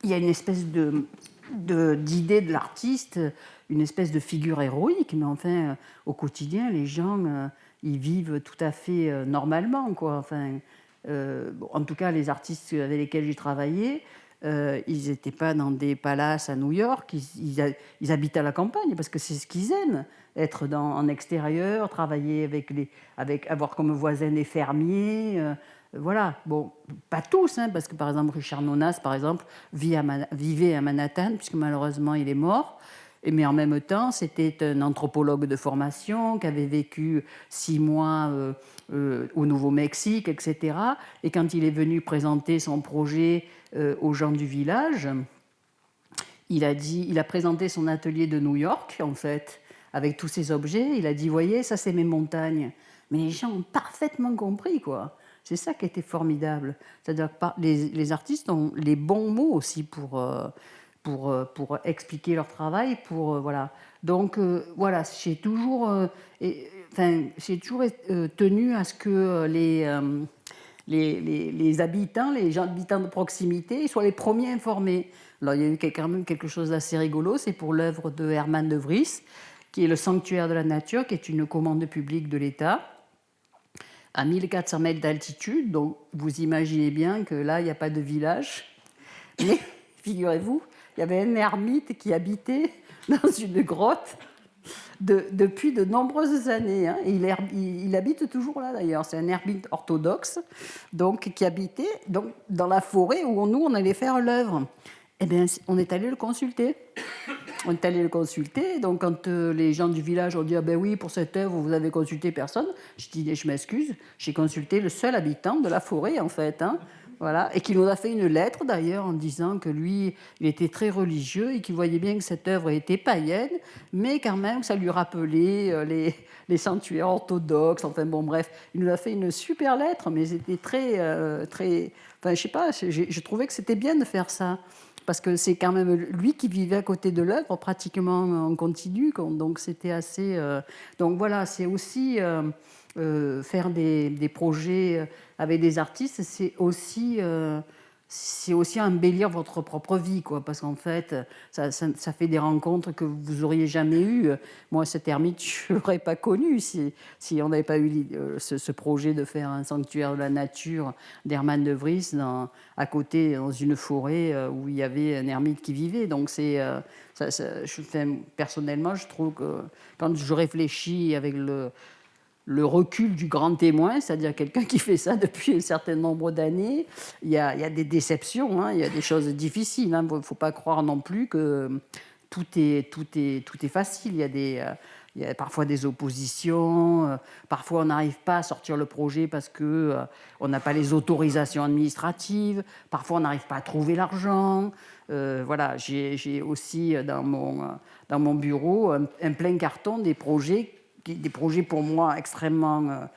y a une espèce d'idée de l'artiste, une espèce de figure héroïque. Mais enfin, au quotidien, les gens, ils vivent tout à fait normalement, quoi. Enfin, en tout cas, les artistes avec lesquels j'ai travaillé, ils n'étaient pas dans des palaces à New York, ils habitent à la campagne parce que c'est ce qu'ils aiment, être en extérieur, travailler avoir comme voisins des fermiers. Voilà, bon, pas tous, hein, parce que par exemple Richard Nonas, par exemple, vivait à Manhattan, puisque malheureusement il est mort. Mais en même temps, c'était un anthropologue de formation qui avait vécu 6 mois au Nouveau-Mexique, etc. Et quand il est venu présenter son projet aux gens du village, il a présenté son atelier de New York, en fait, avec tous ces objets. Il a dit, voyez, ça c'est mes montagnes. Mais les gens ont parfaitement compris, quoi. C'est ça qui était formidable. C'est-à-dire que les artistes ont les bons mots aussi pour expliquer leur travail, voilà. Donc voilà, j'ai toujours tenu à ce que les habitants, les gens habitants de proximité, soient les premiers informés. Alors, il y a eu quand même quelque chose d'assez rigolo, c'est pour l'œuvre de Herman de Vries, qui est le Sanctuaire de la nature, qui est une commande publique de l'État, à 1400 mètres d'altitude. Donc, vous imaginez bien que là, il n'y a pas de village. Mais, figurez-vous, il y avait un ermite qui habitait dans une grotte depuis de nombreuses années. Hein. Et il habite toujours là, d'ailleurs. C'est un ermite orthodoxe donc, qui habitait donc, dans la forêt où nous, on allait faire l'œuvre. Eh bien, on est allé le consulter. On est allé le consulter. Donc, quand les gens du village ont dit « Ah ben oui, pour cette œuvre, vous avez consulté personne », je dis « Je m'excuse, j'ai consulté le seul habitant de la forêt, en fait. Hein. » Voilà. Et qui nous a fait une lettre, d'ailleurs, en disant que lui, il était très religieux et qu'il voyait bien que cette œuvre était païenne, mais quand même, ça lui rappelait les sanctuaires orthodoxes. Enfin, bon, bref. Il nous a fait une super lettre, mais c'était très... Enfin, je sais pas, je trouvais que c'était bien de faire ça. Parce que c'est quand même lui qui vivait à côté de l'œuvre, pratiquement en continu. Donc c'était assez... Donc voilà, c'est aussi faire des projets avec des artistes, c'est aussi embellir votre propre vie, quoi, parce qu'en fait, ça fait des rencontres que vous n'auriez jamais eues. Moi, cet ermite, je ne l'aurais pas connu si on n'avait pas eu ce projet de faire un sanctuaire de la nature d'Herman de Vries à côté, dans une forêt où il y avait un ermite qui vivait. Donc, personnellement, je trouve que quand je réfléchis avec le recul du grand témoin, c'est-à-dire quelqu'un qui fait ça depuis un certain nombre d'années, il y a des déceptions, hein, il y a des choses difficiles. Il ne faut pas croire non plus que tout est facile. Il y a parfois des oppositions, parfois on n'arrive pas à sortir le projet parce qu'on n'a pas les autorisations administratives, parfois on n'arrive pas à trouver l'argent. Voilà, j'ai aussi dans mon bureau un plein carton des projets pour moi extrêmement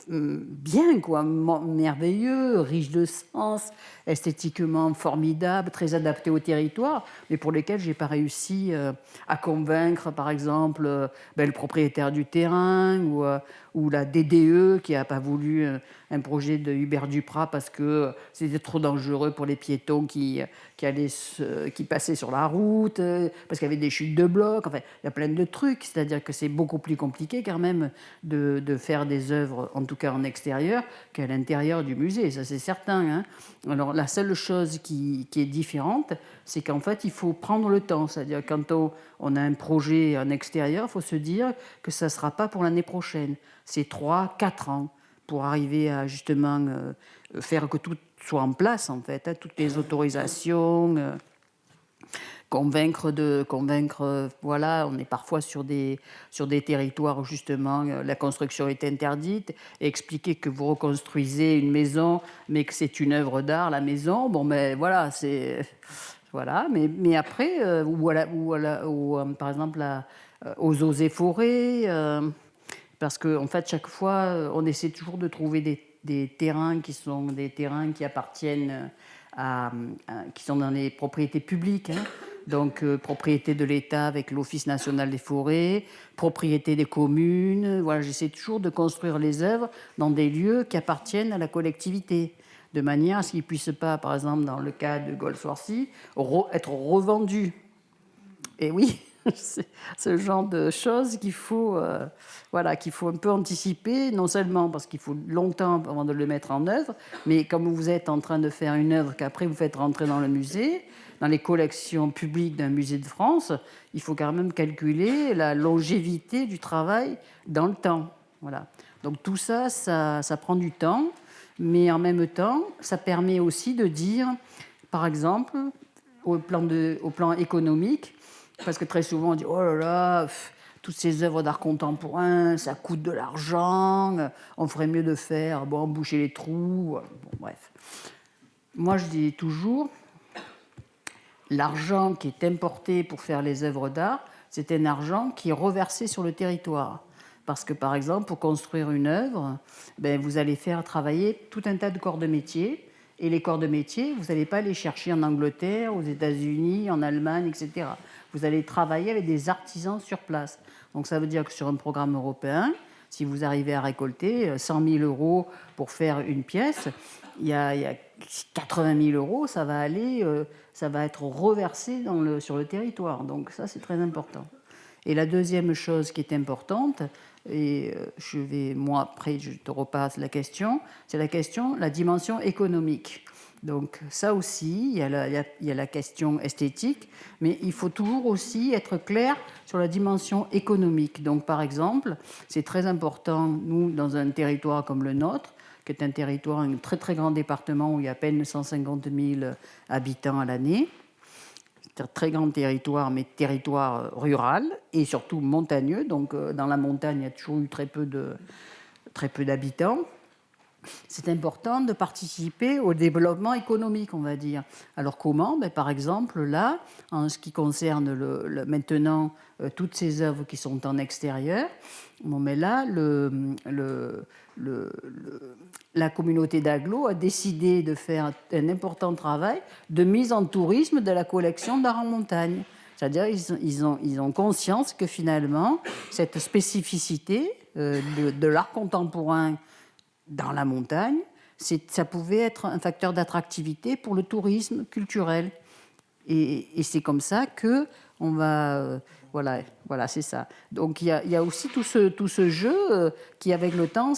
bien, quoi, merveilleux, riches de sens, esthétiquement formidables, très adaptés au territoire, mais pour lesquels je n'ai pas réussi à convaincre, par exemple, le propriétaire du terrain ou la DDE qui n'a pas voulu un projet de Hubert Duprat parce que c'était trop dangereux pour les piétons qui passaient sur la route, parce qu'il y avait des chutes de blocs. Enfin, il y a plein de trucs. C'est-à-dire que c'est beaucoup plus compliqué quand même de faire des œuvres, en tout cas en extérieur, qu'à l'intérieur du musée. Ça, c'est certain. Hein. Alors, la seule chose qui est différente, c'est qu'en fait, il faut prendre le temps. C'est-à-dire quand on a un projet en extérieur, il faut se dire que ça ne sera pas pour l'année prochaine. C'est 3-4 ans pour arriver à justement faire que tout soit en place, en fait, hein, toutes les autorisations, convaincre, voilà, on est parfois sur des territoires où justement la construction est interdite, et expliquer que vous reconstruisez une maison, mais que c'est une œuvre d'art, la maison, bon, mais voilà, c'est... Voilà, mais après, par exemple, aux eaux et forêts, parce qu'en fait, chaque fois, on essaie toujours de trouver des terrains qui sont des terrains qui appartiennent qui sont dans les propriétés publiques. Hein. Donc, propriété de l'État avec l'Office national des forêts, propriété des communes. Voilà, j'essaie toujours de construire les œuvres dans des lieux qui appartiennent à la collectivité, de manière à ce qu'ils ne puissent pas, par exemple, dans le cas de Goldsworthy, être revendus. Et oui, c'est ce genre de choses qu'il faut un peu anticiper, non seulement parce qu'il faut longtemps avant de le mettre en œuvre, mais comme vous êtes en train de faire une œuvre qu'après vous faites rentrer dans le musée, dans les collections publiques d'un musée de France, il faut quand même calculer la longévité du travail dans le temps. Voilà. Donc tout ça, ça prend du temps, mais en même temps, ça permet aussi de dire, par exemple, au plan économique, parce que très souvent on dit « Oh là là, toutes ces œuvres d'art contemporain, ça coûte de l'argent, on ferait mieux de faire, boucher les trous. » Bon, bref. Moi, je dis toujours, l'argent qui est importé pour faire les œuvres d'art, c'est un argent qui est reversé sur le territoire. Parce que, par exemple, pour construire une œuvre, vous allez faire travailler tout un tas de corps de métier. Et les corps de métier, vous n'allez pas les chercher en Angleterre, aux États-Unis, en Allemagne, etc. Vous allez travailler avec des artisans sur place. Donc ça veut dire que sur un programme européen, si vous arrivez à récolter 100 000 euros pour faire une pièce, il y a 80 000 euros, ça va être reversé sur le territoire. Donc ça, c'est très important. Et la deuxième chose qui est importante, et après je te repasse la question, c'est la dimension économique. Donc ça aussi, il y a la question esthétique, mais il faut toujours aussi être clair sur la dimension économique. Donc par exemple, c'est très important, nous, dans un territoire comme le nôtre, qui est un territoire, un très très grand département où il y a à peine 150 000 habitants à l'année, c'est un très grand territoire, mais territoire rural et surtout montagneux. Donc dans la montagne, il y a toujours eu très peu d'habitants. C'est important de participer au développement économique, on va dire. Alors comment ? Par exemple, là, en ce qui concerne maintenant toutes ces œuvres qui sont en extérieur, mais là, la communauté d'Aglo a décidé de faire un important travail de mise en tourisme de la collection d'art en montagne. C'est-à-dire ils ont conscience que finalement, cette spécificité de l'art contemporain dans la montagne, ça pouvait être un facteur d'attractivité pour le tourisme culturel. Et c'est comme ça que on va... voilà, c'est ça. Donc il y a aussi tout ce jeu qui, avec le temps,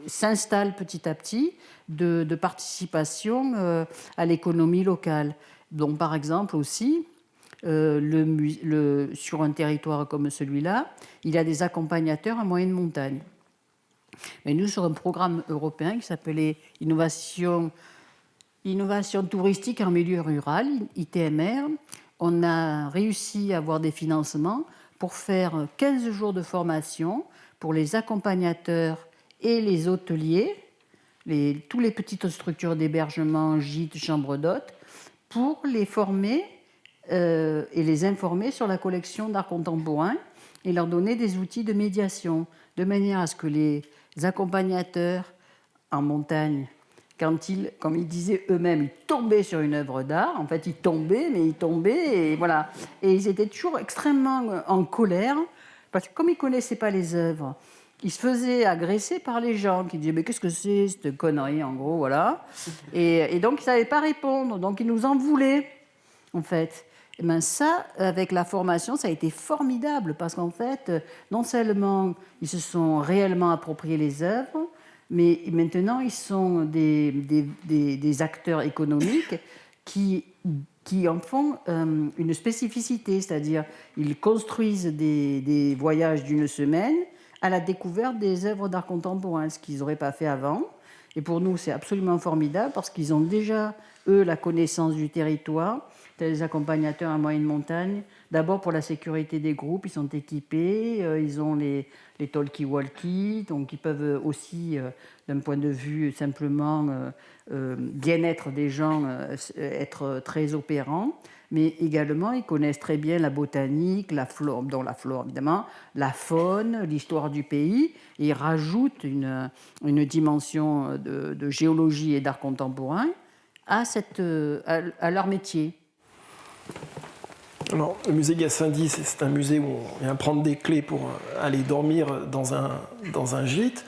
s'installe petit à petit de participation à l'économie locale. Donc par exemple aussi, sur un territoire comme celui-là, il y a des accompagnateurs à moyenne montagne. Mais nous, sur un programme européen qui s'appelait Innovation touristique en milieu rural, ITMR, on a réussi à avoir des financements pour faire 15 jours de formation pour les accompagnateurs et les hôteliers, toutes les petites structures d'hébergement, gîtes, chambres d'hôtes, pour les former et les informer sur la collection d'art contemporain et leur donner des outils de médiation, de manière à ce que les accompagnateurs en montagne, comme ils disaient eux-mêmes, ils tombaient sur une œuvre d'art. En fait, ils tombaient, et voilà. Et ils étaient toujours extrêmement en colère, parce que comme ils ne connaissaient pas les œuvres, ils se faisaient agresser par les gens qui disaient « mais qu'est-ce que c'est cette connerie ?» en gros, voilà. Et donc, ils ne savaient pas répondre, donc ils nous en voulaient, en fait. Et bien ça, avec la formation, ça a été formidable, parce qu'en fait, non seulement ils se sont réellement appropriés les œuvres, mais maintenant, ils sont des acteurs économiques qui en font une spécificité, c'est-à-dire ils construisent des voyages d'une semaine à la découverte des œuvres d'art contemporain, ce qu'ils n'auraient pas fait avant. Et pour nous, c'est absolument formidable parce qu'ils ont déjà, eux, la connaissance du territoire, les accompagnateurs à moyenne montagne. D'abord, pour la sécurité des groupes, ils sont équipés, ils ont les talkie-walkie, donc ils peuvent aussi, d'un point de vue simplement bien-être des gens, être très opérants. Mais également, ils connaissent très bien la botanique, la flore évidemment, la faune, l'histoire du pays. Et ils rajoutent une dimension de géologie et d'art contemporain à leur métier. Alors, le musée Gassendi, c'est un musée où on vient prendre des clés pour aller dormir dans un gîte,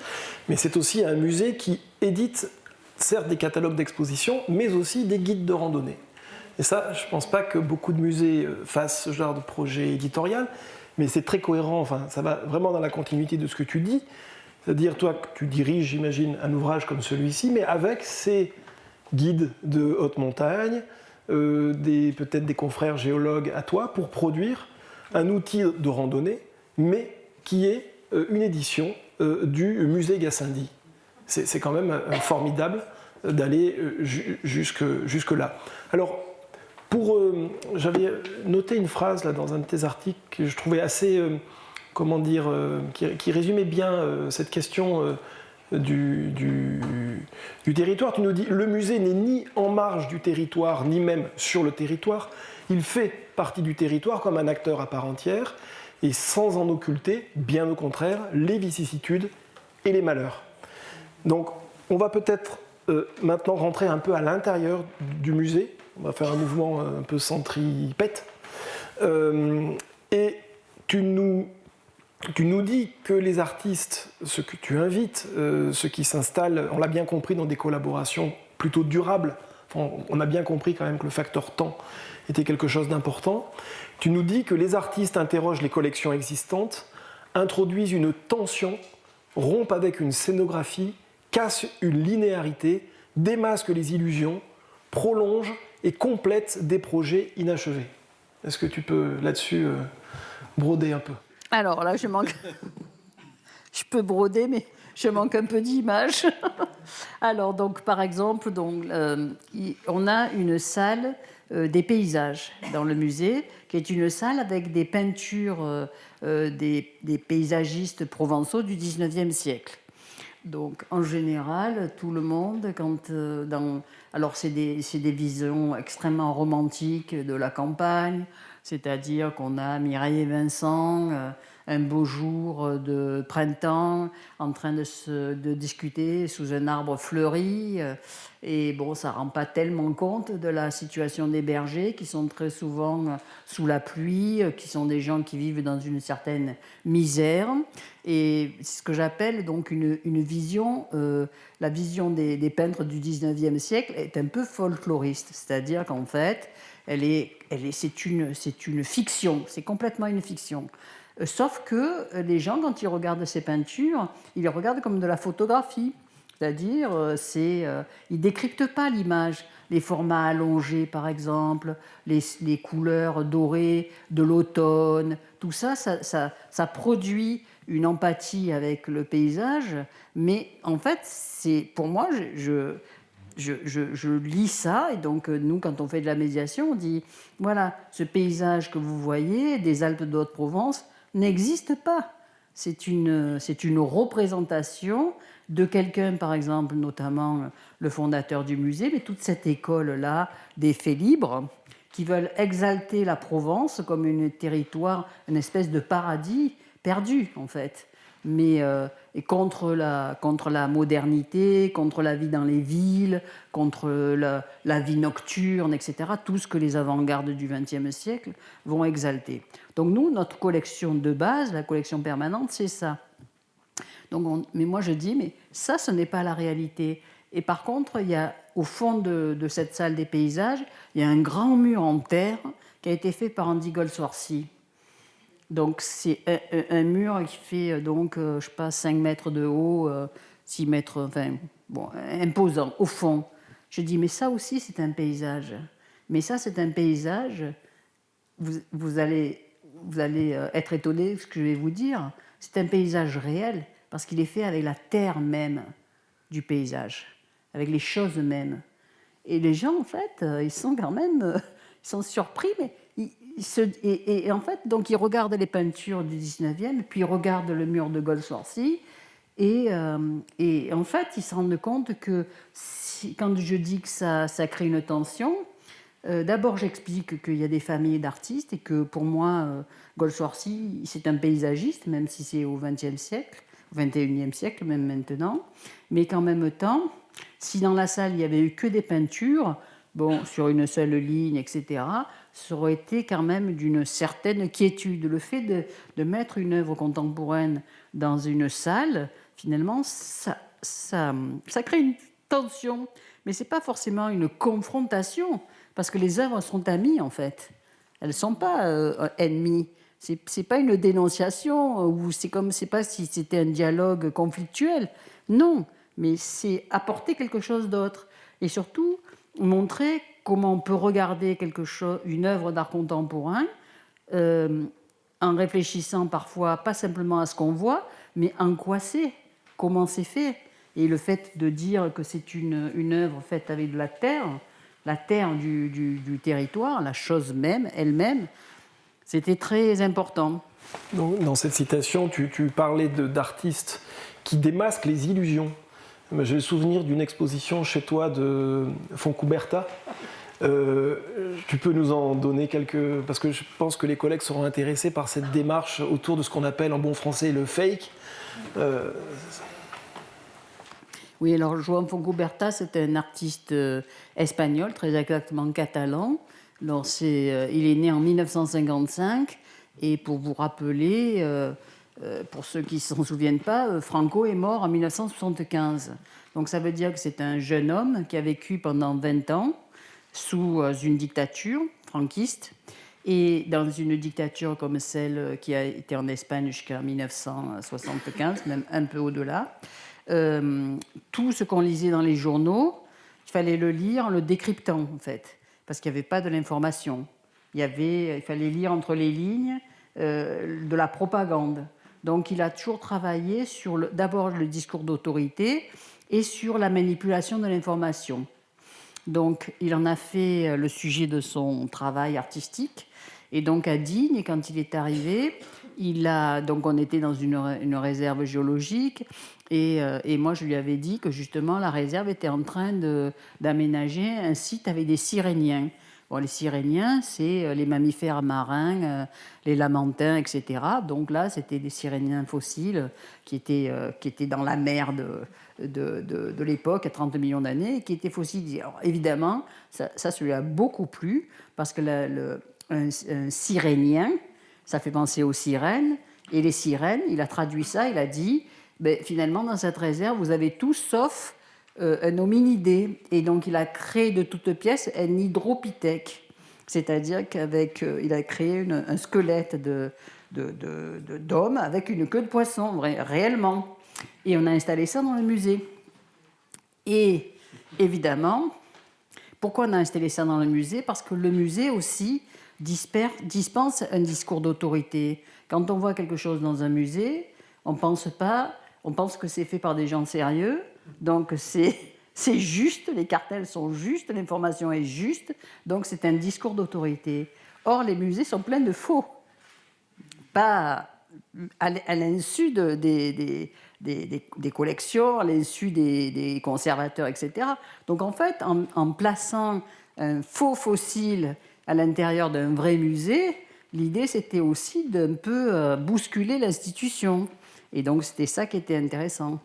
mais c'est aussi un musée qui édite certes des catalogues d'exposition, mais aussi des guides de randonnée. Et ça, je ne pense pas que beaucoup de musées fassent ce genre de projet éditorial, mais c'est très cohérent, enfin, ça va vraiment dans la continuité de ce que tu dis, c'est-à-dire toi que tu diriges, j'imagine, un ouvrage comme celui-ci, mais avec ces guides de haute montagne, peut-être des confrères géologues à toi, pour produire un outil de randonnée, mais qui est une édition du musée Gassendi. C'est quand même formidable d'aller jusque-là. Alors, j'avais noté une phrase là, dans un de tes articles que je trouvais assez, qui résumait bien cette question du territoire. Tu nous dis, le musée n'est ni en marge du territoire, ni même sur le territoire. Il fait partie du territoire comme un acteur à part entière, et sans en occulter, bien au contraire, les vicissitudes et les malheurs. Donc, on va peut-être maintenant rentrer un peu à l'intérieur du musée. On va faire un mouvement un peu centripète. Et tu nous dis que les artistes, ceux que tu invites, ceux qui s'installent, on l'a bien compris, dans des collaborations plutôt durables. Enfin, on a bien compris quand même que le facteur temps était quelque chose d'important. Tu nous dis que les artistes interrogent les collections existantes, introduisent une tension, rompent avec une scénographie, cassent une linéarité, démasquent les illusions, prolongent et complètent des projets inachevés. Est-ce que tu peux là-dessus broder un peu? Alors là, je manque. Je peux broder, mais je manque un peu d'images. Alors, donc, par exemple, on a une salle des paysages dans le musée, qui est une salle avec des peintures des paysagistes provençaux du 19e siècle. Donc, en général, tout le monde, alors c'est des visions extrêmement romantiques de la campagne, c'est-à-dire qu'on a Mireille et Vincent, un beau jour de printemps, en train de discuter sous un arbre fleuri. Et bon, ça ne rend pas tellement compte de la situation des bergers, qui sont très souvent sous la pluie, qui sont des gens qui vivent dans une certaine misère. Et c'est ce que j'appelle donc une vision, la vision des peintres du 19e siècle est un peu folkloriste, c'est-à-dire qu'en fait, c'est une fiction, c'est complètement une fiction. Sauf que les gens, quand ils regardent ces peintures, ils les regardent comme de la photographie. C'est-à-dire, ils ne décryptent pas l'image. Les formats allongés, par exemple, les couleurs dorées de l'automne, tout ça, ça produit une empathie avec le paysage. Mais en fait, pour moi, je lis ça, et donc nous, quand on fait de la médiation, on dit, voilà, ce paysage que vous voyez des Alpes de Haute-Provence n'existe pas. C'est une représentation de quelqu'un, par exemple, notamment le fondateur du musée, mais toute cette école-là des faits libres, qui veulent exalter la Provence comme un territoire, une espèce de paradis perdu, en fait. Mais et contre la modernité, contre la vie dans les villes, contre la vie nocturne, etc. Tout ce que les avant-gardes du XXe siècle vont exalter. Donc nous, notre collection de base, la collection permanente, c'est ça. Donc mais moi je dis, mais ça, ce n'est pas la réalité. Et par contre, il y a au fond de cette salle des paysages, il y a un grand mur en terre qui a été fait par Andy Goldsworthy. Donc c'est un mur qui fait donc, je sais pas, 5 mètres de haut, 6 mètres, enfin, bon, imposant, au fond. Je dis, mais ça aussi, c'est un paysage. Mais ça, c'est un paysage, vous allez être étonné de ce que je vais vous dire. C'est un paysage réel, parce qu'il est fait avec la terre même du paysage, avec les choses mêmes. Et les gens, en fait, ils sont quand même ils sont surpris, mais et en fait, donc ils regardent les peintures du 19e, puis ils regardent le mur de Goldsworthy, et en fait, ils se rendent compte que quand je dis que ça crée une tension, d'abord j'explique qu'il y a des familles d'artistes et que pour moi, Goldsworthy, c'est un paysagiste, même si c'est au XXe siècle, au XXIe siècle, même maintenant, mais qu'en même temps, si dans la salle il n'y avait eu que des peintures, bon, sur une seule ligne, etc., ça aurait été quand même d'une certaine quiétude. Le fait de mettre une œuvre contemporaine dans une salle, finalement, ça crée une tension. Mais ce n'est pas forcément une confrontation, parce que les œuvres sont amies, en fait. Elles ne sont pas ennemies. Ce n'est pas une dénonciation, ou c'est pas si c'était un dialogue conflictuel. Non, mais c'est apporter quelque chose d'autre. Et surtout, montrer comment on peut regarder une œuvre d'art contemporain en réfléchissant parfois pas simplement à ce qu'on voit, mais en quoi c'est, comment c'est fait. Et le fait de dire que c'est une œuvre faite avec de la terre du territoire, la chose même, elle-même, c'était très important. Donc, dans cette citation, tu parlais d'artistes qui démasquent les illusions. J'ai le souvenir d'une exposition chez toi de Fontcuberta. Tu peux nous en donner quelques... Parce que je pense que les collègues seront intéressés par cette démarche autour de ce qu'on appelle en bon français le fake. Oui, alors Joan Fontcuberta, c'est un artiste espagnol, très exactement catalan. Alors, il est né en 1955 et pour vous rappeler, pour ceux qui ne s'en souviennent pas, Franco est mort en 1975. Donc ça veut dire que c'est un jeune homme qui a vécu pendant 20 ans sous une dictature franquiste et dans une dictature comme celle qui a été en Espagne jusqu'en 1975, même un peu au-delà. Tout ce qu'on lisait dans les journaux, il fallait le lire en le décryptant, en fait, parce qu'il n'y avait pas de l'information. Il fallait lire entre les lignes de la propagande. Donc, il a toujours travaillé sur d'abord le discours d'autorité et sur la manipulation de l'information. Donc, il en a fait le sujet de son travail artistique. Et donc, à Digne, quand il est arrivé, donc on était dans une réserve géologique. Et moi, je lui avais dit que justement, la réserve était en train d'aménager un site avec des siréniens. Bon, les siréniens, c'est les mammifères marins, les lamantins, etc. Donc là, c'était des siréniens fossiles qui étaient dans la mer de l'époque, à 30 millions d'années, et qui étaient fossilisés. Alors évidemment, ça lui a beaucoup plu, parce que un sirénien, ça fait penser aux sirènes, et les sirènes, il a traduit ça, il a dit, ben, finalement, dans cette réserve, vous avez tout sauf un hominidé. Et donc, il a créé de toutes pièces un hydropithèque, c'est-à-dire qu'il a créé un squelette d'homme avec une queue de poisson, réellement. Et on a installé ça dans le musée. Et évidemment, pourquoi on a installé ça dans le musée? Parce que le musée aussi dispense un discours d'autorité. Quand on voit quelque chose dans un musée, on pense que c'est fait par des gens sérieux, donc c'est juste, les cartels sont justes, l'information est juste, donc c'est un discours d'autorité. Or, les musées sont pleins de faux, pas à l'insu des collections, à l'insu des conservateurs, etc. Donc en fait, en plaçant un faux fossile à l'intérieur d'un vrai musée, l'idée c'était aussi d'un peu bousculer l'institution. Et donc c'était ça qui était intéressant.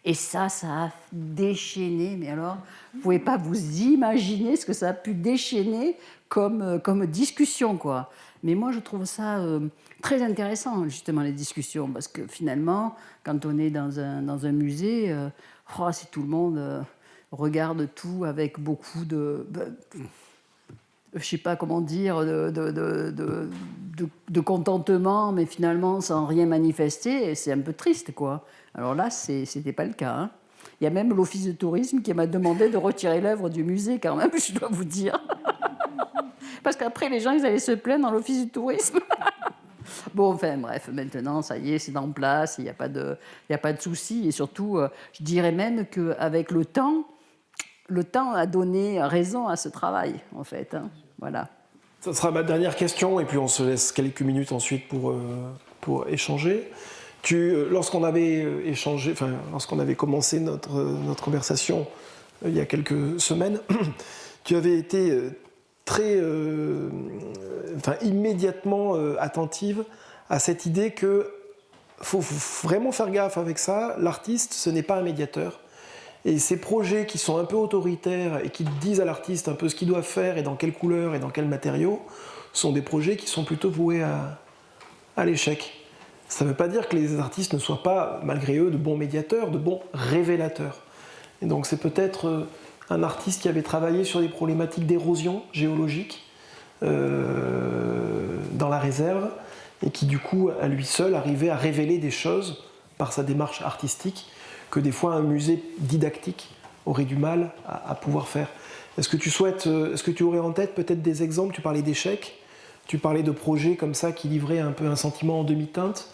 Et ça a déchaîné, mais alors, vous ne pouvez pas vous imaginer ce que ça a pu déchaîner comme discussion, quoi. Mais moi, je trouve ça très intéressant, justement, les discussions, parce que finalement, quand on est dans un musée, si tout le monde regarde tout avec beaucoup je ne sais pas comment dire, de contentement, mais finalement sans rien manifester, c'est un peu triste, quoi. Alors là, ce n'était pas le cas. Hein. Il y a même l'office de tourisme qui m'a demandé de retirer l'œuvre du musée, quand même, je dois vous dire. Parce qu'après, les gens, ils allaient se plaindre dans l'office du tourisme. Bon, enfin, bref, maintenant, ça y est, c'est en place, il n'y a pas de souci. Et surtout, je dirais même qu'avec le temps a donné raison à ce travail, en fait. Hein. Voilà. Ça sera ma dernière question, et puis on se laisse quelques minutes ensuite pour échanger. Lorsqu'on avait lorsqu'on avait commencé notre conversation il y a quelques semaines, tu avais été immédiatement attentive à cette idée que faut vraiment faire gaffe avec ça. L'artiste, ce n'est pas un médiateur. Et ces projets qui sont un peu autoritaires et qui disent à l'artiste un peu ce qu'il doit faire et dans quelle couleur et dans quels matériaux sont des projets qui sont plutôt voués à l'échec. Ça ne veut pas dire que les artistes ne soient pas, malgré eux, de bons médiateurs, de bons révélateurs. Et donc c'est peut-être un artiste qui avait travaillé sur des problématiques d'érosion géologique dans la réserve et qui du coup, à lui seul, arrivait à révéler des choses par sa démarche artistique que des fois un musée didactique aurait du mal à pouvoir faire. Est-ce que tu aurais en tête peut-être des exemples? Tu parlais d'échecs, tu parlais de projets comme ça qui livraient un peu un sentiment en demi-teinte.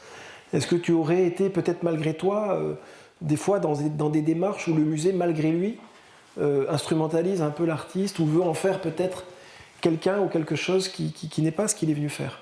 Est-ce que tu aurais été peut-être malgré toi, des fois dans des démarches où le musée, malgré lui, instrumentalise un peu l'artiste ou veut en faire peut-être quelqu'un ou quelque chose qui n'est pas ce qu'il est venu faire?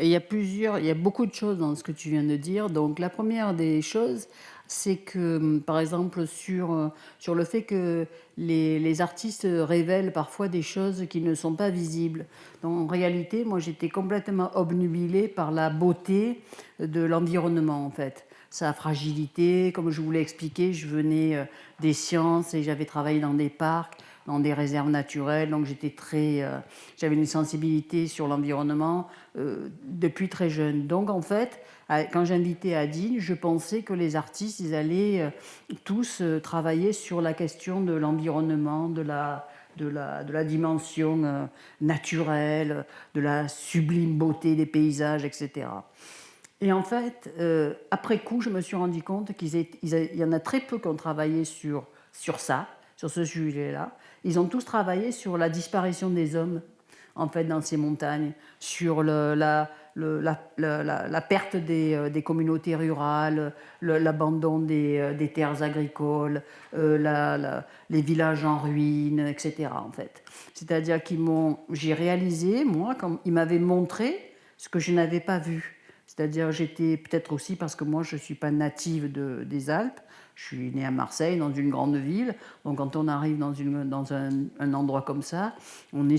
Et il y a beaucoup de choses dans ce que tu viens de dire. Donc la première des choses, c'est que, par exemple, sur le fait que les artistes révèlent parfois des choses qui ne sont pas visibles. Donc, en réalité, moi, j'étais complètement obnubilée par la beauté de l'environnement, en fait. sa fragilité. Comme je vous l'ai expliqué, je venais des sciences et j'avais travaillé dans des parcs, dans des réserves naturelles, donc j'avais une sensibilité sur l'environnement depuis très jeune. Donc en fait, quand j'invitais Adine, je pensais que les artistes, ils allaient tous travailler sur la question de l'environnement, de la dimension naturelle, de la sublime beauté des paysages, etc. Et en fait, après coup, je me suis rendu compte qu'il y en a très peu qui ont travaillé sur ça, sur ce sujet-là. Ils ont tous travaillé sur la disparition des hommes, en fait, dans ces montagnes, sur la perte des communautés rurales, l'abandon des terres agricoles, les villages en ruine, etc. En fait. C'est-à-dire j'ai réalisé, moi, quand ils m'avaient montré ce que je n'avais pas vu. C'est-à-dire, j'étais peut-être aussi parce que moi, je ne suis pas native des Alpes. Je suis née à Marseille, dans une grande ville. Donc, quand on arrive dans un endroit comme ça, on est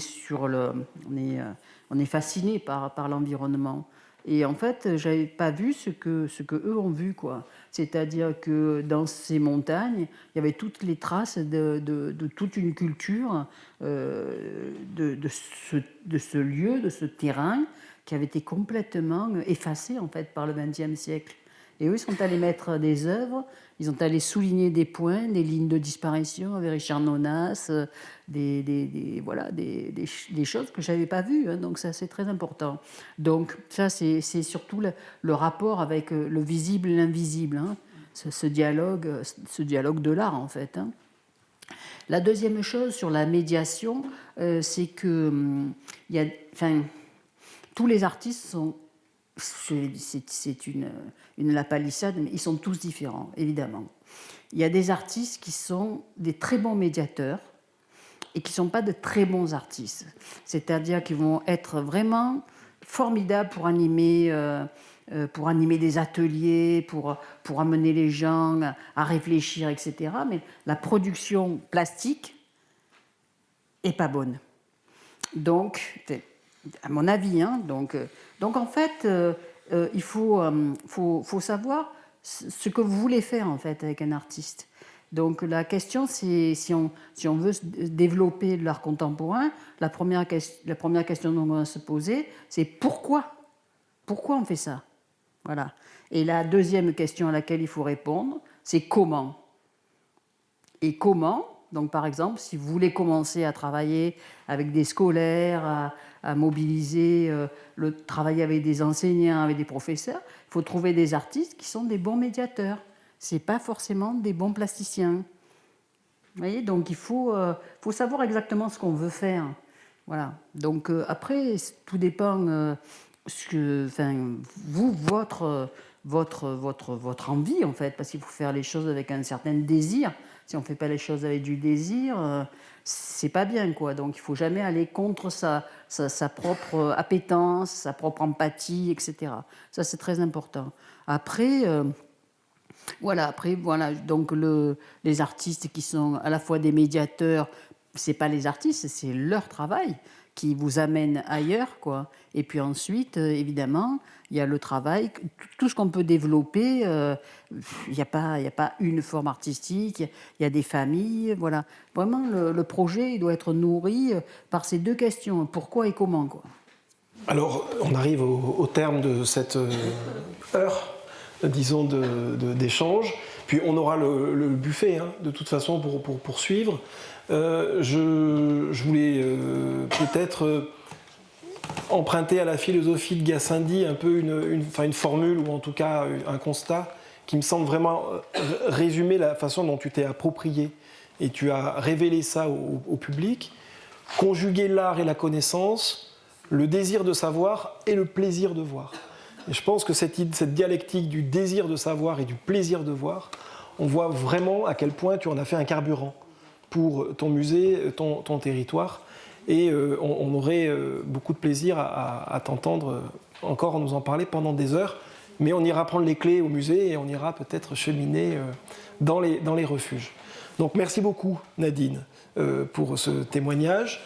fasciné par l'environnement. Et en fait, je n'avais pas vu ce que eux ont vu, quoi. C'est-à-dire que dans ces montagnes, il y avait toutes les traces de toute une culture, de ce lieu, de ce terrain, qui avait été complètement effacé en fait par le XXe siècle. Et eux, ils sont allés mettre des œuvres, ils sont allés souligner des points, des lignes de disparition avec Richard Nonas, des choses que je n'avais pas vues. Hein, donc ça, c'est très important. Donc ça, c'est surtout le rapport avec le visible et l'invisible, hein, ce dialogue de l'art, en fait. Hein. La deuxième chose sur la médiation, c'est que tous les artistes sont, c'est une lapalissade, mais ils sont tous différents, évidemment. Il y a des artistes qui sont des très bons médiateurs et qui ne sont pas de très bons artistes. C'est-à-dire qu'ils vont être vraiment formidables pour animer des ateliers, pour amener les gens à réfléchir, etc. Mais la production plastique n'est pas bonne. Donc, à mon avis, hein, donc en fait, il faut savoir ce que vous voulez faire en fait avec un artiste. Donc la question, c'est si on veut développer l'art contemporain, la première question dont on va se poser, c'est pourquoi on fait ça. Voilà. Et la deuxième question à laquelle il faut répondre, c'est comment. Et comment. Donc, par exemple, si vous voulez commencer à travailler avec des scolaires, à mobiliser, travailler avec des enseignants, avec des professeurs, il faut trouver des artistes qui sont des bons médiateurs. Ce n'est pas forcément des bons plasticiens. Vous voyez, donc il faut savoir exactement ce qu'on veut faire. Voilà. Donc, après, tout dépend votre envie, en fait, parce qu'il faut faire les choses avec un certain désir. Si on ne fait pas les choses avec du désir, c'est pas bien, quoi. Donc, il ne faut jamais aller contre sa propre appétence, sa propre empathie, etc. Ça, c'est très important. Après, voilà. Donc, les artistes qui sont à la fois des médiateurs, c'est pas les artistes, c'est leur travail qui vous amène ailleurs, quoi. Et puis ensuite, évidemment, il y a le travail, tout ce qu'on peut développer. Il n'y a pas une forme artistique. Il y a des familles, voilà. Vraiment, le projet, il doit être nourri par ces deux questions, pourquoi et comment, quoi. Alors, on arrive au terme de cette heure, disons, d'échange. Puis on aura le buffet, hein, de toute façon, pour poursuivre. Je voulais peut-être emprunter à la philosophie de Gassendi un peu une formule, ou en tout cas un constat, qui me semble vraiment résumer la façon dont tu t'es approprié et tu as révélé ça au public. Conjuguer l'art et la connaissance, le désir de savoir et le plaisir de voir. Et je pense que cette dialectique du désir de savoir et du plaisir de voir, on voit vraiment à quel point tu en as fait un carburant pour ton musée, ton territoire. Et on aurait beaucoup de plaisir à t'entendre encore nous en parler pendant des heures. Mais on ira prendre les clés au musée et on ira peut-être cheminer dans les refuges. Donc merci beaucoup Nadine pour ce témoignage.